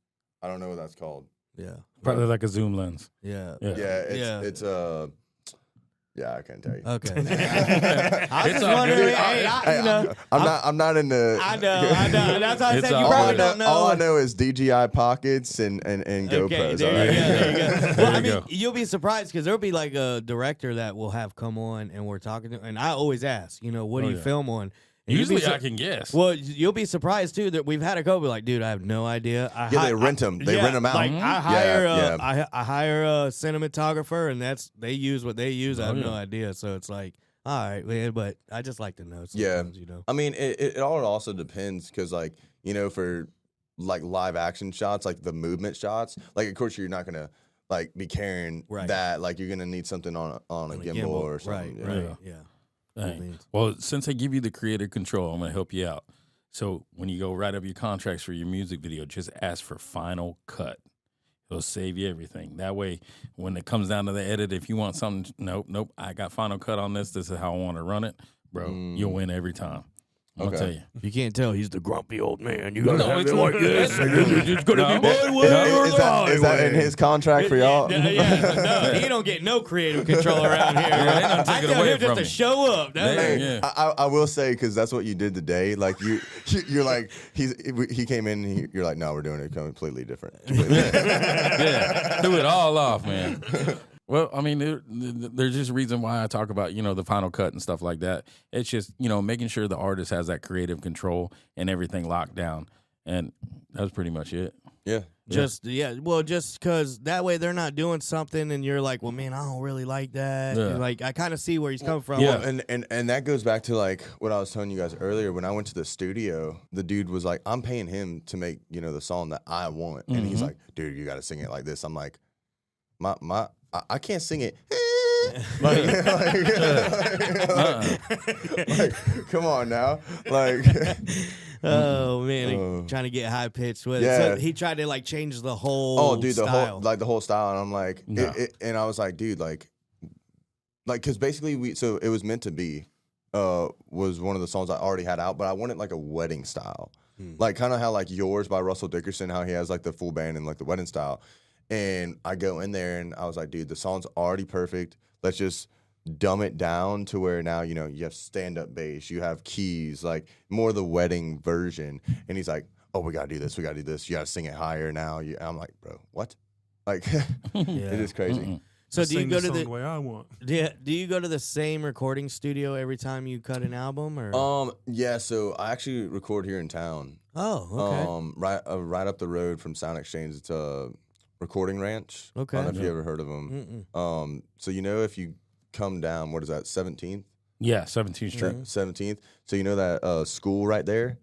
I don't know what that's called. Yeah, probably like a zoom lens. Yeah, it's yeah, I can't tell you. Okay. I was just wondering. I'm not in the. I know. That's why I said you all probably don't know. All I know is DJI pockets and GoPros. Okay, there you go. Well, I mean, you'll be surprised because there'll be like a director that will have come on and we're talking to, and I always ask, you know, what do you film on? And usually I can guess. Well, you'll be surprised too that we've had a couple like, dude, I have no idea. They rent them. They rent them out. Like I hire a cinematographer, and they use what they use. I have no idea. So it's like, all right, man. But I just like to know. Sometimes, you know. I mean, it all also depends because, like, you know, for like live action shots, like the movement shots, like of course you're not gonna like be carrying that. Like you're gonna need something on a gimbal or something. Right. Yeah. Dang. Well, since I give you the creative control, I'm going to help you out. So when you go write up your contracts for your music video, just ask for final cut. It'll save you everything. That way, when it comes down to the edit, if you want something, nope, I got final cut on this. This is how I want to run it. Bro, you'll win every time. I'm going to tell you. You can't tell he's the grumpy old man. You got to have it like this. It's going to be my way. Is that in his contract for y'all? No, he don't get no creative control around here. I tell him just to show up. I will say, because that's what you did today. Like you're like he came in. And you're like, no, we're doing it completely different. Yeah, threw it all off, man. Well, I mean, there's just a reason why I talk about, you know, the final cut and stuff like that. It's just, you know, making sure the artist has that creative control and everything locked down. And that's pretty much it. Yeah. Just because that way they're not doing something and you're like, well, man, I don't really like that. Yeah. Like, I kind of see where he's coming from. Yeah. And that goes back to like what I was telling you guys earlier. When I went to the studio, the dude was like, I'm paying him to make, you know, the song that I want. And he's like, dude, you got to sing it like this. I'm like, I can't sing it. like, come on now. Like, oh man, trying to get high pitched with it. So he tried to like change the whole style. the whole style. And I'm like, and I was like, dude, like, because basically it was Meant to Be, was one of the songs I already had out, but I wanted like a wedding style, like kind of how like Yours by Russell Dickerson, how he has like the full band and like the wedding style. And I go in there and I was like, dude, the song's already perfect. Let's just dumb it down to where now, you know, you have stand-up bass, you have keys, like more the wedding version. And he's like, oh, we got to do this. We got to do this. You got to sing it higher now. I'm like, bro, what? Like, it is crazy. Mm-mm. So do you go to the way I want? Do you go to the same recording studio every time you cut an album, or? Yeah. So I actually record here in town. Oh, okay. Right up the road from Sound Exchange. It's a Recording Ranch. Okay. I don't know if you ever heard of them. So you know, if you come down, what is that, 17th? Yeah, 17th Street. 17th. So you know that school right there?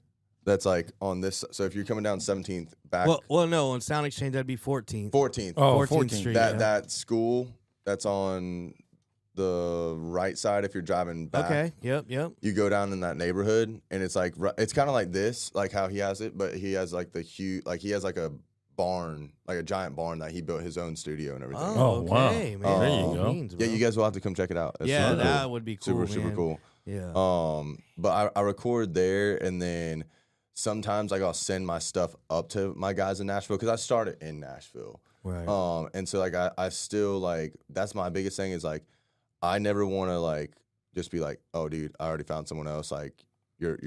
That's like on this. So if you're coming down 17th back. Well, no, on Sound Exchange that'd be 14th. 14th. Oh, 14th Street. That school that's on the right side if you're driving back. Okay. Yep. You go down in that neighborhood, and it's like it's kind of like this, like how he has it, but he has like he has like a barn, like a giant barn that he built his own studio and everything. Oh, okay, wow. Man. There you go. Yeah, you guys will have to come check it out. That would be cool. Super cool. Yeah. But I record there, and then sometimes like I'll send my stuff up to my guys in Nashville because I started in Nashville. Right. And so like I still like that's my biggest thing is like I never want to like just be like, oh dude, I already found someone else, like you're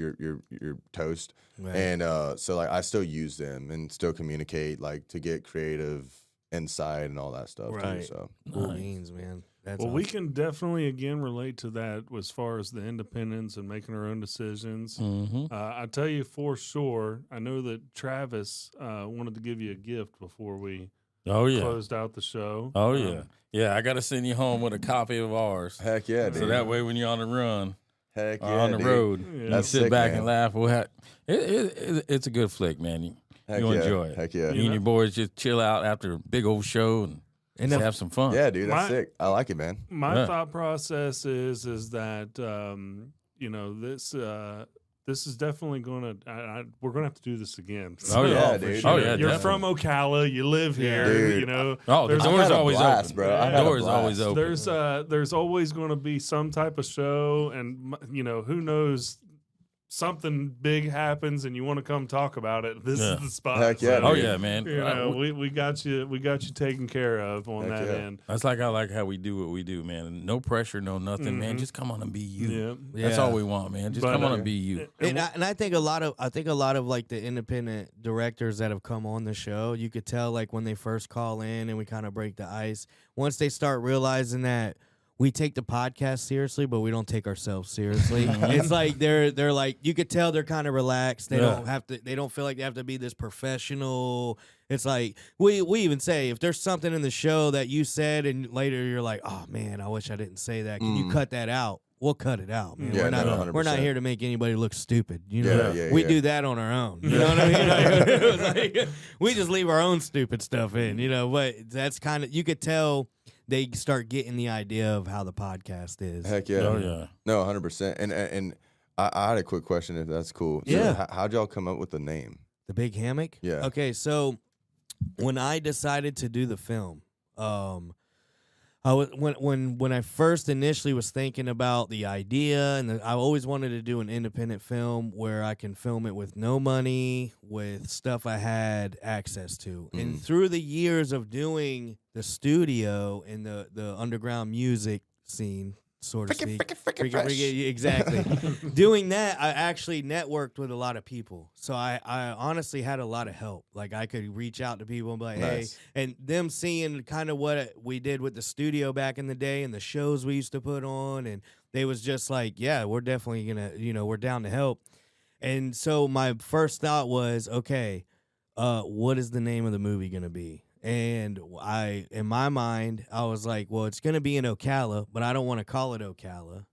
toast. Right. And so like I still use them and still communicate like to get creative insight and all that stuff too. Right. So Cool beans, man. That's Well, we awesome. can definitely again relate to that as far as the independence and making our own decisions. Mm-hmm. I tell you for sure, I know that Travis wanted to give you a gift before we Oh yeah. closed out the show. Oh yeah. Yeah, I got to send you home with a copy of ours. heck yeah, dude. So that way, when you're on the run heck or yeah, on the dude. road, Yeah. you That's sit sick, back man. and laugh. It's a good flick, man. Heck You'll yeah. enjoy it. Heck yeah. You and your boys just chill out after a big old show and And just if- have some fun. Yeah, dude, that's My- sick. I like it, man. My Yeah. thought process is that you know this is definitely going to we're going to have to do this again. Oh, yeah, for dude. sure. Oh, yeah, You're definitely. from Ocala. You live here. Dude. You know. Oh, the There's- door's had a always blast, open. bro. I The had a door's always blast. open. There's always going to be some type of show, and you know who knows, something big happens, and you want to come talk about it. This Yeah. is the spot. Heck yeah, So, Oh dude. yeah, man. You know, we got you taken care of on Heck that yeah. end. That's like I like how we do what we do, man. No pressure, no nothing, man. Just come on and be you. Yeah. That's Yeah. all we want, man. Just But, come on and be you. And I think a lot of like the independent directors that have come on the show, you could tell like when they first call in and we kind of break the ice. Once they start realizing that we take the podcast seriously, but we don't take ourselves seriously. It's like they're like you could tell they're kind of relaxed. They Yeah. they don't feel like they have to be this professional. It's like we even say if there's something in the show that you said and later you're like, oh man, I wish I didn't say that. Can you cut that out? We'll cut it out, man. Yeah, we're not no, 100%. we're not here to make anybody look stupid. You know, Yeah, yeah, we yeah. do that on our own. You know what I mean? Like, it was like, we just leave our own stupid stuff in. You know, but that's kind of you could tell they start getting the idea of how the podcast is. Heck yeah. Oh yeah. No, 100%. And I had a quick question, if that's cool. So Yeah. how'd y'all come up with the name? The Big Hammock? Yeah. Okay, so when I decided to do the film, I was when I first initially was thinking about the idea, and I always wanted to do an independent film where I can film it with no money, with stuff I had access to. And through the years of doing the studio and the underground music scene, so to speak, exactly. Doing that, I actually networked with a lot of people. So I honestly had a lot of help. Like I could reach out to people and be like, Nice. hey, and them seeing kind of what we did with the studio back in the day and the shows we used to put on, and they was just like, yeah, we're definitely gonna, we're down to help. And so my first thought was, okay, what is the name of the movie gonna be? And in my mind, I was like, well, it's going to be in Ocala, but I don't want to call it Ocala.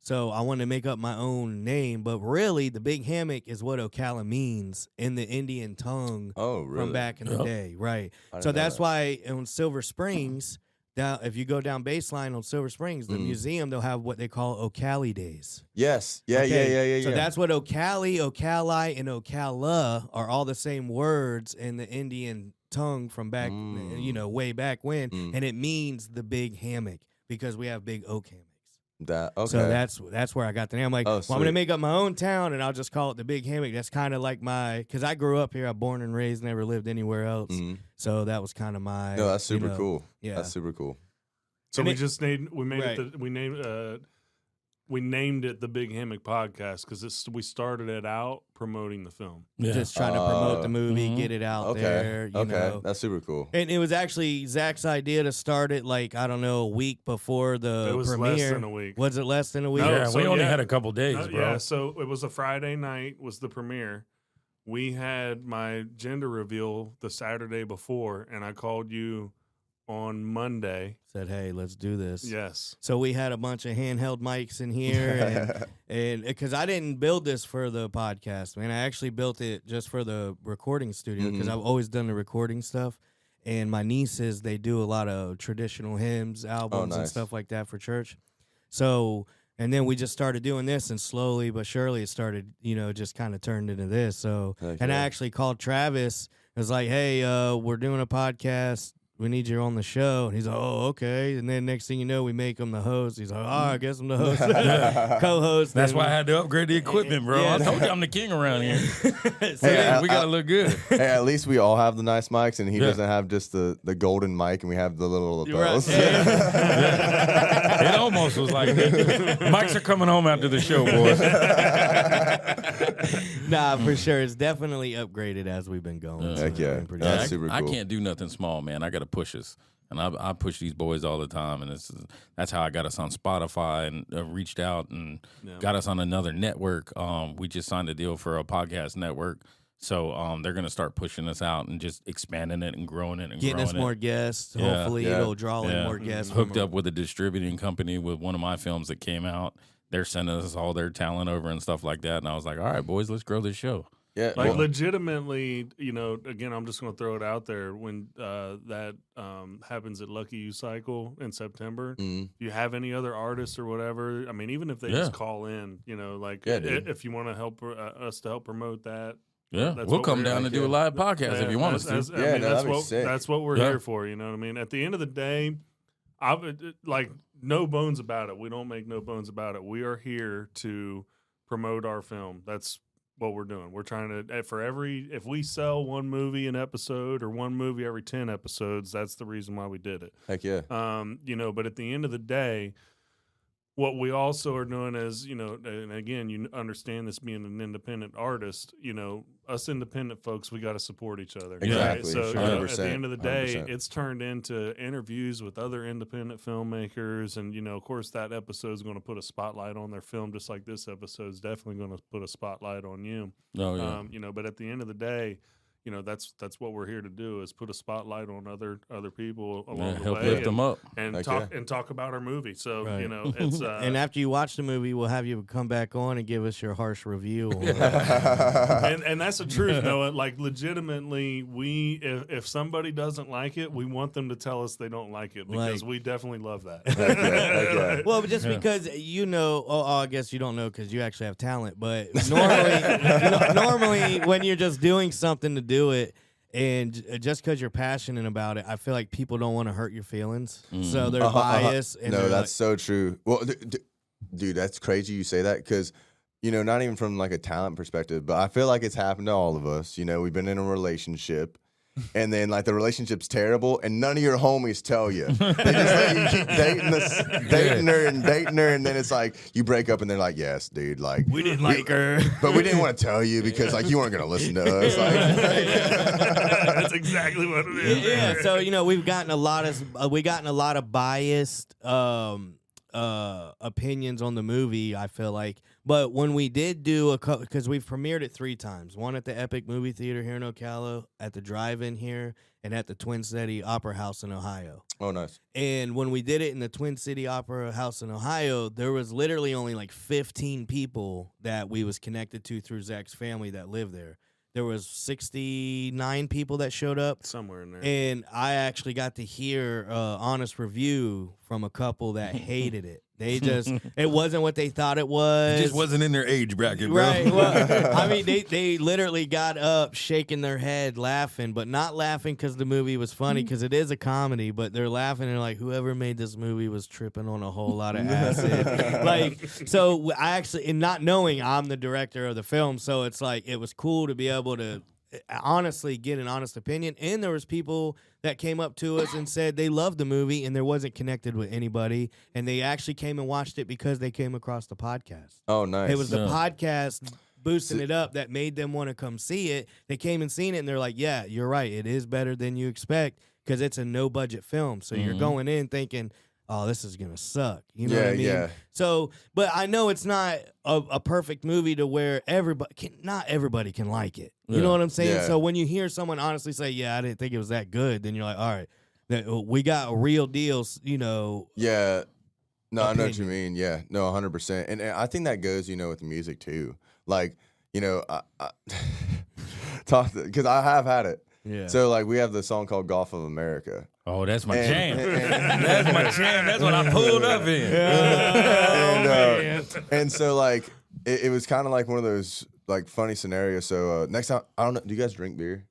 So I wanted to make up my own name. But really, the Big Hammock is what Ocala means in the Indian tongue Oh, really? from back in the Yep. day. Right. I didn't So know that's that. why in Silver Springs, if you go down Baseline on Silver Springs, the museum, they'll have what they call Ocala Days. Yes. Yeah, Okay, yeah. So that's what Ocala, and Ocala are all the same words in the Indian tongue from back, way back when, and it means the big hammock because we have big oak hammocks. that. Okay. So that's where I got the name. I'm like, Oh, well, I'm gonna sweet. make up my own town and I'll just call it the Big Hammock. That's kind of like because I grew up here. I'm born and raised, never lived anywhere else. So that was kind of my. No, that's super you know, cool. Yeah. That's super cool. So And we it- just named Right. we named it the Big Hammock Podcast because we started it out promoting the film. Yeah. Just trying to promote the movie, mhm. get it out Okay. there. You Okay. know. That's super cool. And it was actually Zach's idea to start it like I don't know a week before the It was premiere. less than a week. Was it less than a week? No, Yeah, so we only yeah. had a couple days, bro. Yeah, so it was a Friday night was the premiere. We had my gender reveal the Saturday before, and I called you on Monday. Said, hey, let's do this. Yes. So we had a bunch of handheld mics in here, and because I didn't build this for the podcast, man, I actually built it just for the recording studio because I've always done the recording stuff. And my nieces, they do a lot of traditional hymns, albums, and nice. stuff like that for church. So, and then we just started doing this, and slowly but surely it started, just kind of turned into this. So, Heck and I yeah. actually called Travis. I was like, hey, we're doing a podcast. you on the show. And he's like, oh, okay. And then next thing you know, we make him the host. He's like, oh, I guess I'm the host, co-host. That's why I had to upgrade the equipment, bro. Yeah. I told you I'm the king around here. Hey, we gotta look good. Hey, at least we all have the nice mics, and he doesn't have just the golden mic, and we have the little lapels. Right. It almost was like that. Mics are coming home after the show, boys. Nah, for sure. It's definitely upgraded as we've been going. Heck it's yeah. been pretty That's good. super cool. I can't do nothing small, man. I got to push us. And I push these boys all the time. And that's how I got us on Spotify and reached out and got us on another network. We just signed a deal for a podcast network. So they're going to start pushing us out and just expanding it and growing it and Getting growing us it. more guests. Yeah. Hopefully it'll draw in more guests. Hooked up with a distributing company with one of my films that came out. They're sending us all their talent over and stuff like that. And I was like, all right, boys, let's grow this show. Yeah, Like well, legitimately, you know, again, I'm just going to throw it out there. When that happens at Lucky You Cycle in September, mhm. do you have any other artists or whatever? I mean, even if they just call in, you know, like dude. if you want to help us to help promote that, Yeah, that's we'll what come we're down here. and do a live podcast if you want us to. I Yeah, mean, no, that'd be sick. that's what we're Yeah. here for. You know what I mean? At the end of the day, like no bones about it. We don't make no bones about it. We are here to promote our film. That's what we're doing. We're trying to if we sell one movie an episode or one movie every 10 episodes, that's the reason why we did it. Heck yeah. You know, but at the end of the day, what we also are doing is, you know, and again, you understand this being an independent artist, you know, us independent folks, we got to support each other. Exactly. So, you know, at the 100%, end of the day, 100%. it's turned into interviews with other independent filmmakers. And, you know, of course, that episode is going to put a spotlight on their film, just like this episode is definitely going to put a spotlight on you. Oh, yeah. You know, but at the end of the day, you know, that's what we're here to do, is put a spotlight on other people along the help way, lift them up. and Heck talk yeah. and talk about our movie. So Right. you know, it's And after you watch the movie, we'll have you come back on and give us your harsh review. On and that's the truth, Noah. Like legitimately, if somebody doesn't like it, we want them to tell us they don't like it, because we definitely love that. Heck yeah. Well, but just because you know, I guess you don't know because you actually have talent. But normally when you're just doing something to do it, and just because you're passionate about it, I feel like people don't want to hurt your feelings, so they're biased. And No, they're that's so true. Well, dude, that's crazy you say that, because, you know, not even from like a talent perspective, but I feel like it's happened to all of us. You know, we've been in a relationship, and then like the relationship's terrible, and none of your homies tell you. They just let you keep dating her, and then it's like you break up, and they're like, "Yes, dude, like we didn't like her, but we didn't want to tell you because like you weren't gonna listen to us." Like, That's exactly what it is. Yeah, so you know we've gotten a lot of biased opinions on the movie, I feel like. But when we did do because we've premiered it 3 times, one at the Epic Movie Theater here in Ocala, at the Drive-In here, and at the Twin City Opera House in Ohio. oh, nice. And when we did it in the Twin City Opera House in Ohio, there was literally only like 15 people that we was connected to through Zach's family that lived there. There was 69 people that showed up. Somewhere in there. And I actually got to hear honest review from a couple that hated it. They just, it wasn't what they thought it was. It just wasn't in their age bracket, bro. Right. Well, I mean, they literally got up shaking their head laughing, but not laughing because the movie was funny, because it is a comedy, but they're laughing and like, whoever made this movie was tripping on a whole lot of acid. Like, so I actually, and not knowing I'm the director of the film, so it's like, it was cool to be able to honestly get an honest opinion. And there was people that came up to us and said they loved the movie and there wasn't connected with anybody, and they actually came and watched it because they came across the podcast. Oh, nice. It was the podcast boosting it up that made them want to come see it. They came and seen it, and they're like, yeah, you're right, it is better than you expect, because it's a no budget film, so you're going in thinking, oh, this is gonna suck. You know what I mean? Yeah. So, but I know it's not a perfect movie to where not everybody can like it. You know what I'm saying? Yeah. So when you hear someone honestly say, "Yeah, I didn't think it was that good," then you're like, "All right, we got real deals." You know? Yeah. No, I know what you opinion. mean. Yeah. No, 100%. And I think that goes, you know, with music too. Like, you know, I because I have had it. Yeah. So like we have the song called "Golf of America." Oh, that's my jam. And- That's my jam. That's what I pulled up in. and so like it was kind of like one of those like funny scenarios. So next time, I don't know. Do you guys drink beer?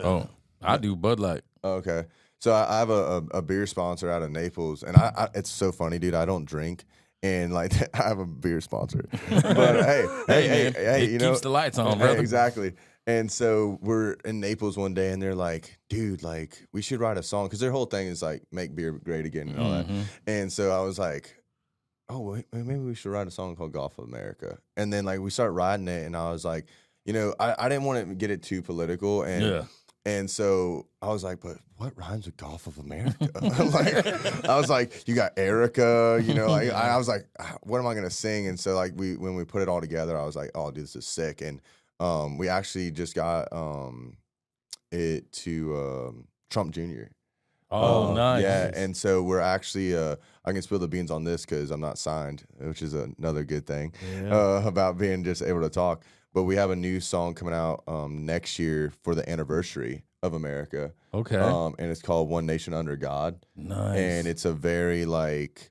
Oh, I do Bud Light. Oh, okay. So I have a beer sponsor out of Naples, and I it's so funny, dude. I don't drink, and like I have a beer sponsor. But hey, it you know, keeps the lights on, hey, brother. exactly. And so we're in Naples one day, and they're like, "Dude, like we should write a song," because their whole thing is like make beer great again and all that. And so I was like, "Oh, wait, maybe we should write a song called Golf of America." And then like we start writing it, and I was like, you know, I didn't want to get it too political, and so I was like, "But what rhymes with Golf of America?" Like I was like, "You got Erica," you know, like I was like, "What am I gonna sing?" And so like when we put it all together, I was like, "Oh, dude, this is sick." And we actually just got it to Trump Jr. Oh, nice. Yeah, and so we're actually I can spill the beans on this because I'm not signed, which is another good thing about being just able to talk. But we have a new song coming out next year for the anniversary of America. Okay. And it's called One Nation Under God. Nice. And it's a very like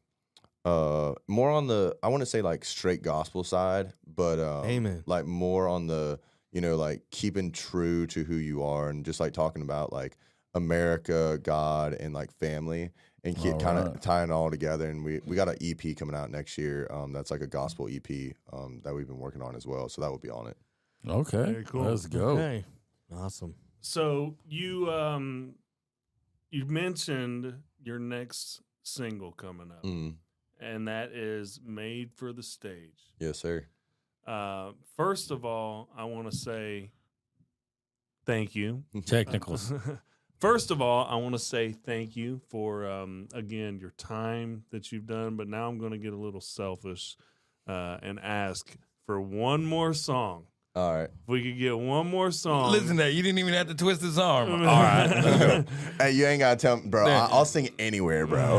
more on the, I want to say like straight gospel side, but Amen. like more on the, you know, like keeping true to who you are and just like talking about like America, God, and like family, and keep kind of tying it all together. And we got an EP coming out next year. That's like a gospel EP that we've been working on as well. So that will be on it. Okay. Very cool. Let's go. Okay. Awesome. So you mentioned your next single coming up, and that is Made for the Stage. Yes, sir. First of all, I want to say thank you. Technicals. First of all, I want to say thank you for, again, your time that you've done. But now I'm going to get a little selfish and ask for one more song. All right. If we could get one more song. Listen to that. You didn't even have to twist his arm. All right. Let's go. Hey, you ain't got to tell me, bro. I'll sing anywhere, bro.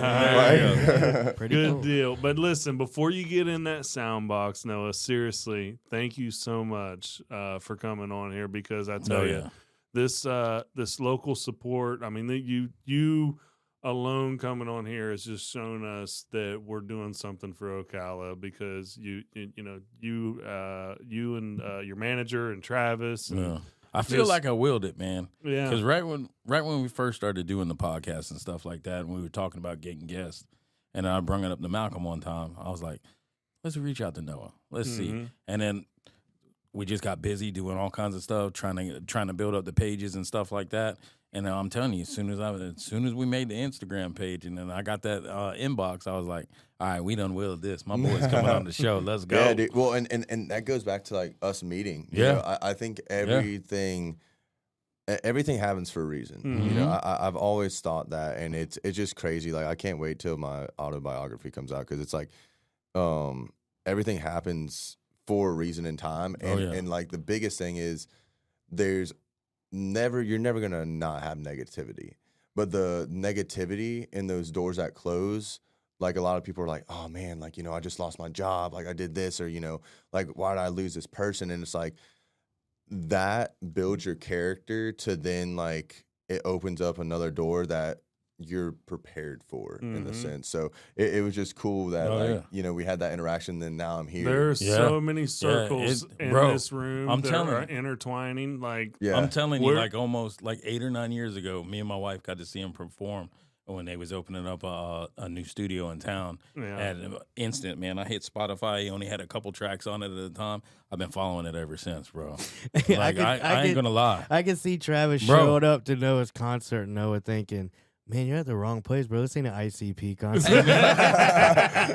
Pretty Good cool. deal. But listen, before you get in that sound box, Noah, seriously, thank you so much for coming on here, because I tell you, this local support, I mean, you alone coming on here has just shown us that we're doing something for Ocala, because you and your manager and Travis. And I feel like I willed it, man. Yeah. Because right when we first started doing the podcast and stuff like that, and we were talking about getting guests, and I brought it up to Malcolm one time, I was like, let's reach out to Noah. Let's see. And then we just got busy doing all kinds of stuff, trying to build up the pages and stuff like that. And I'm telling you, as soon as we made the Instagram page, and then I got that inbox, I was like, all right, we done willed this. My boy's coming on the show. Let's go. Yeah, dude. Well, and that goes back to like us meeting. You know, I think everything happens for a reason. You know, I've always thought that, and it's just crazy. Like I can't wait till my autobiography comes out, because it's like everything happens for a reason in time. And and like the biggest thing is you're never gonna not have negativity. But the negativity in those doors that close, like a lot of people are like, oh man, like, you know, I just lost my job, like I did this, or, you know, like why did I lose this person? And it's like that builds your character to then like it opens up another door that you're prepared for in the sense. So it was just cool that you know, we had that interaction, then now I'm here. There's so many circles in this room I'm that telling are you. intertwining. Like I'm telling you, like almost like 8 or 9 years ago, me and my wife got to see him perform when they was opening up a new studio in town. At instant, man, I hit Spotify. He only had a couple tracks on it at the time. I've been following it ever since, bro. Like, I ain't gonna lie. I can see Travis showing up to Noah's concert, and Noah thinking, man, you're at the wrong place, bro. This ain't an ICP concert. I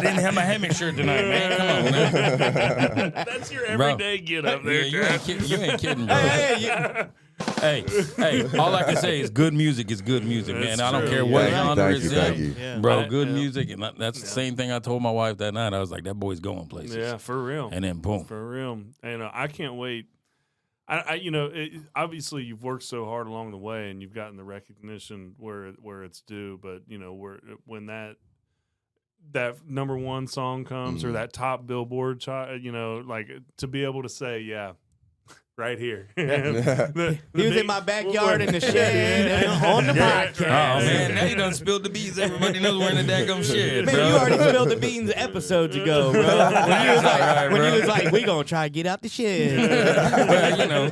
didn't have my Hammock shirt tonight, man. Come on, man. That's your everyday get up there. You ain't kidding, bro. Hey, all I can say is good music is good music, man. That's I don't true. care what Yeah. genre Thank it's you, thank you. in. Bro, good music. And that's the same thing I told my wife that night. I was like, that boy's going places. Yeah, for real. And then boom. For real. And I can't wait. Obviously you've worked so hard along the way, and you've gotten the recognition where it's due. But you know, when that number one song comes or that top Billboard, you know, like to be able to say, yeah, right here. He was in my backyard in the shed on the podcast. Oh man, now you done spilled the beans. Everybody knows we're in the daggum shed, Man, bro. you already spilled the beans episodes ago, bro. When you was like, we gonna try to get out the shed. Well, you know,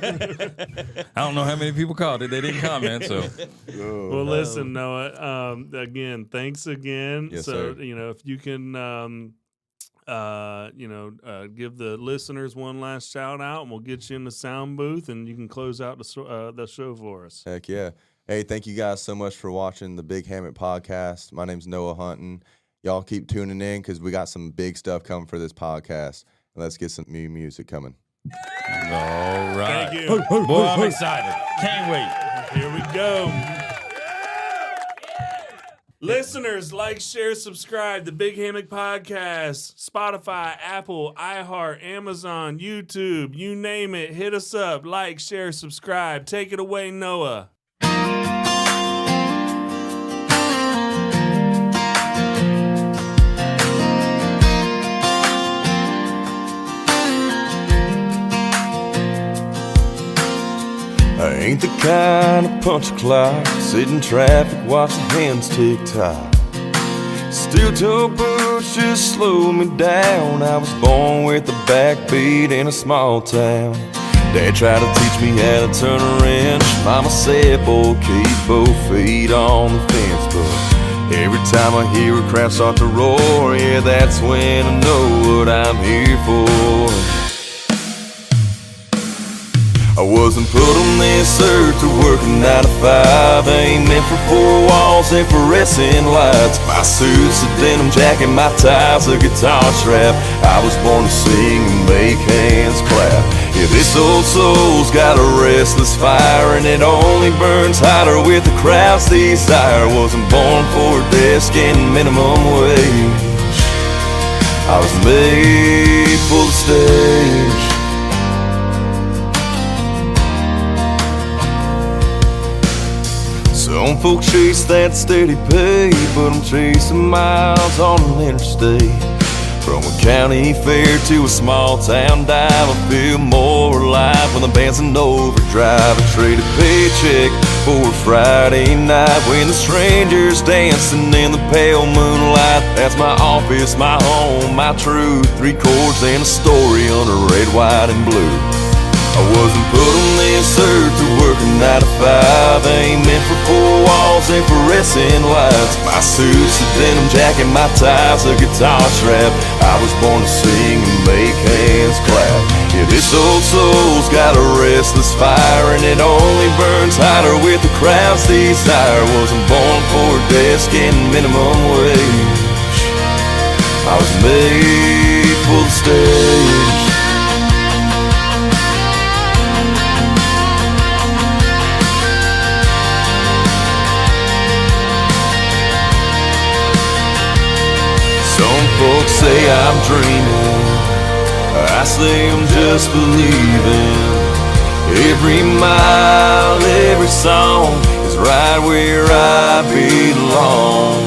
I don't know how many people called it. They didn't comment, so. Well, listen, Noah. Again, thanks again. Yes, so sir. if you can, give the listeners one last shout out, and we'll get you in the sound booth, and you can close out the show for us. Heck yeah. Hey, thank you guys so much for watching the Big Hammock podcast. My name's Noah Hunton. Y'all keep tuning in because we got some big stuff coming for this podcast. And let's get some new music coming. All right. Thank you. Boy, I'm excited. Can't wait. Here we go. Listeners, like, share, subscribe. The Big Hammock Podcast, Spotify, Apple, iHeart, Amazon, YouTube, you name it. Hit us up. Like, share, subscribe. Take it away, Noah. I ain't the kind of punch a clock, sit in traffic, watch the hands tick tock. Steel toe boots just slow me down. I was born with a backbeat in a small town. Dad tried to teach me how to turn a wrench. Mama said, boy, keep both feet on the fence. But every time I hear a crowd start to roar, yeah, that's when I know what I'm here for. I wasn't put on this earth to work a 9 to 5. Ain't meant for four walls and fluorescent lights. My suit's a denim jacket, my tie's a guitar strap. I was born to sing and make hands clap. Yeah, this old soul's got a restless fire, and it only burns hotter with the crowd's desire. Wasn't born for a desk and minimum wage. I was made for the stage. Some folks chase that steady pay, but I'm chasing miles on an interstate. From a county fair to a small town dive, I feel more alive when the band's in overdrive. I trade a paycheck for a Friday night when the strangers dancing in the pale moonlight. That's my office, my home, my truth. 3 chords and a story under red, white, and blue. I wasn't put on this earth to work a 9 to 5. Ain't meant for four walls and fluorescent lights. My suit's a denim jacket, my tie's a guitar strap. I was born to sing and make hands clap. Yeah, this old soul's got a restless fire, and it only burns hotter with the crowd's desire. Wasn't born for a desk and minimum wage. I was made for the stage. Some folks say I'm dreaming, I say I'm just believing. Every mile, every song is right where I belong.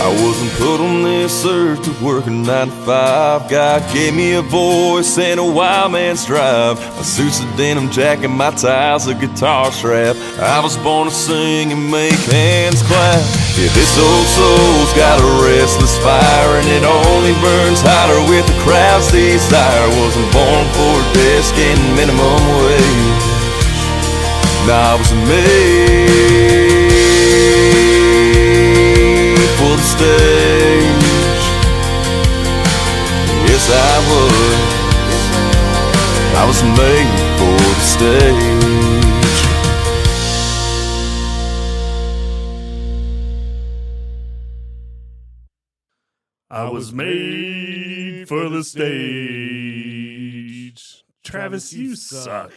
I wasn't put on this earth to work a 9 to 5. God gave me a voice and a wild man's drive. My suit's a denim jacket, my tie's a guitar strap. I was born to sing and make hands clap. Yeah, this old soul's got a restless fire, and it only burns hotter with the crowd's desire. Wasn't born for a desk and minimum wage. Now I was made for the stage. Yes, I was made for the stage. I was made for the stage. Travis, you suck.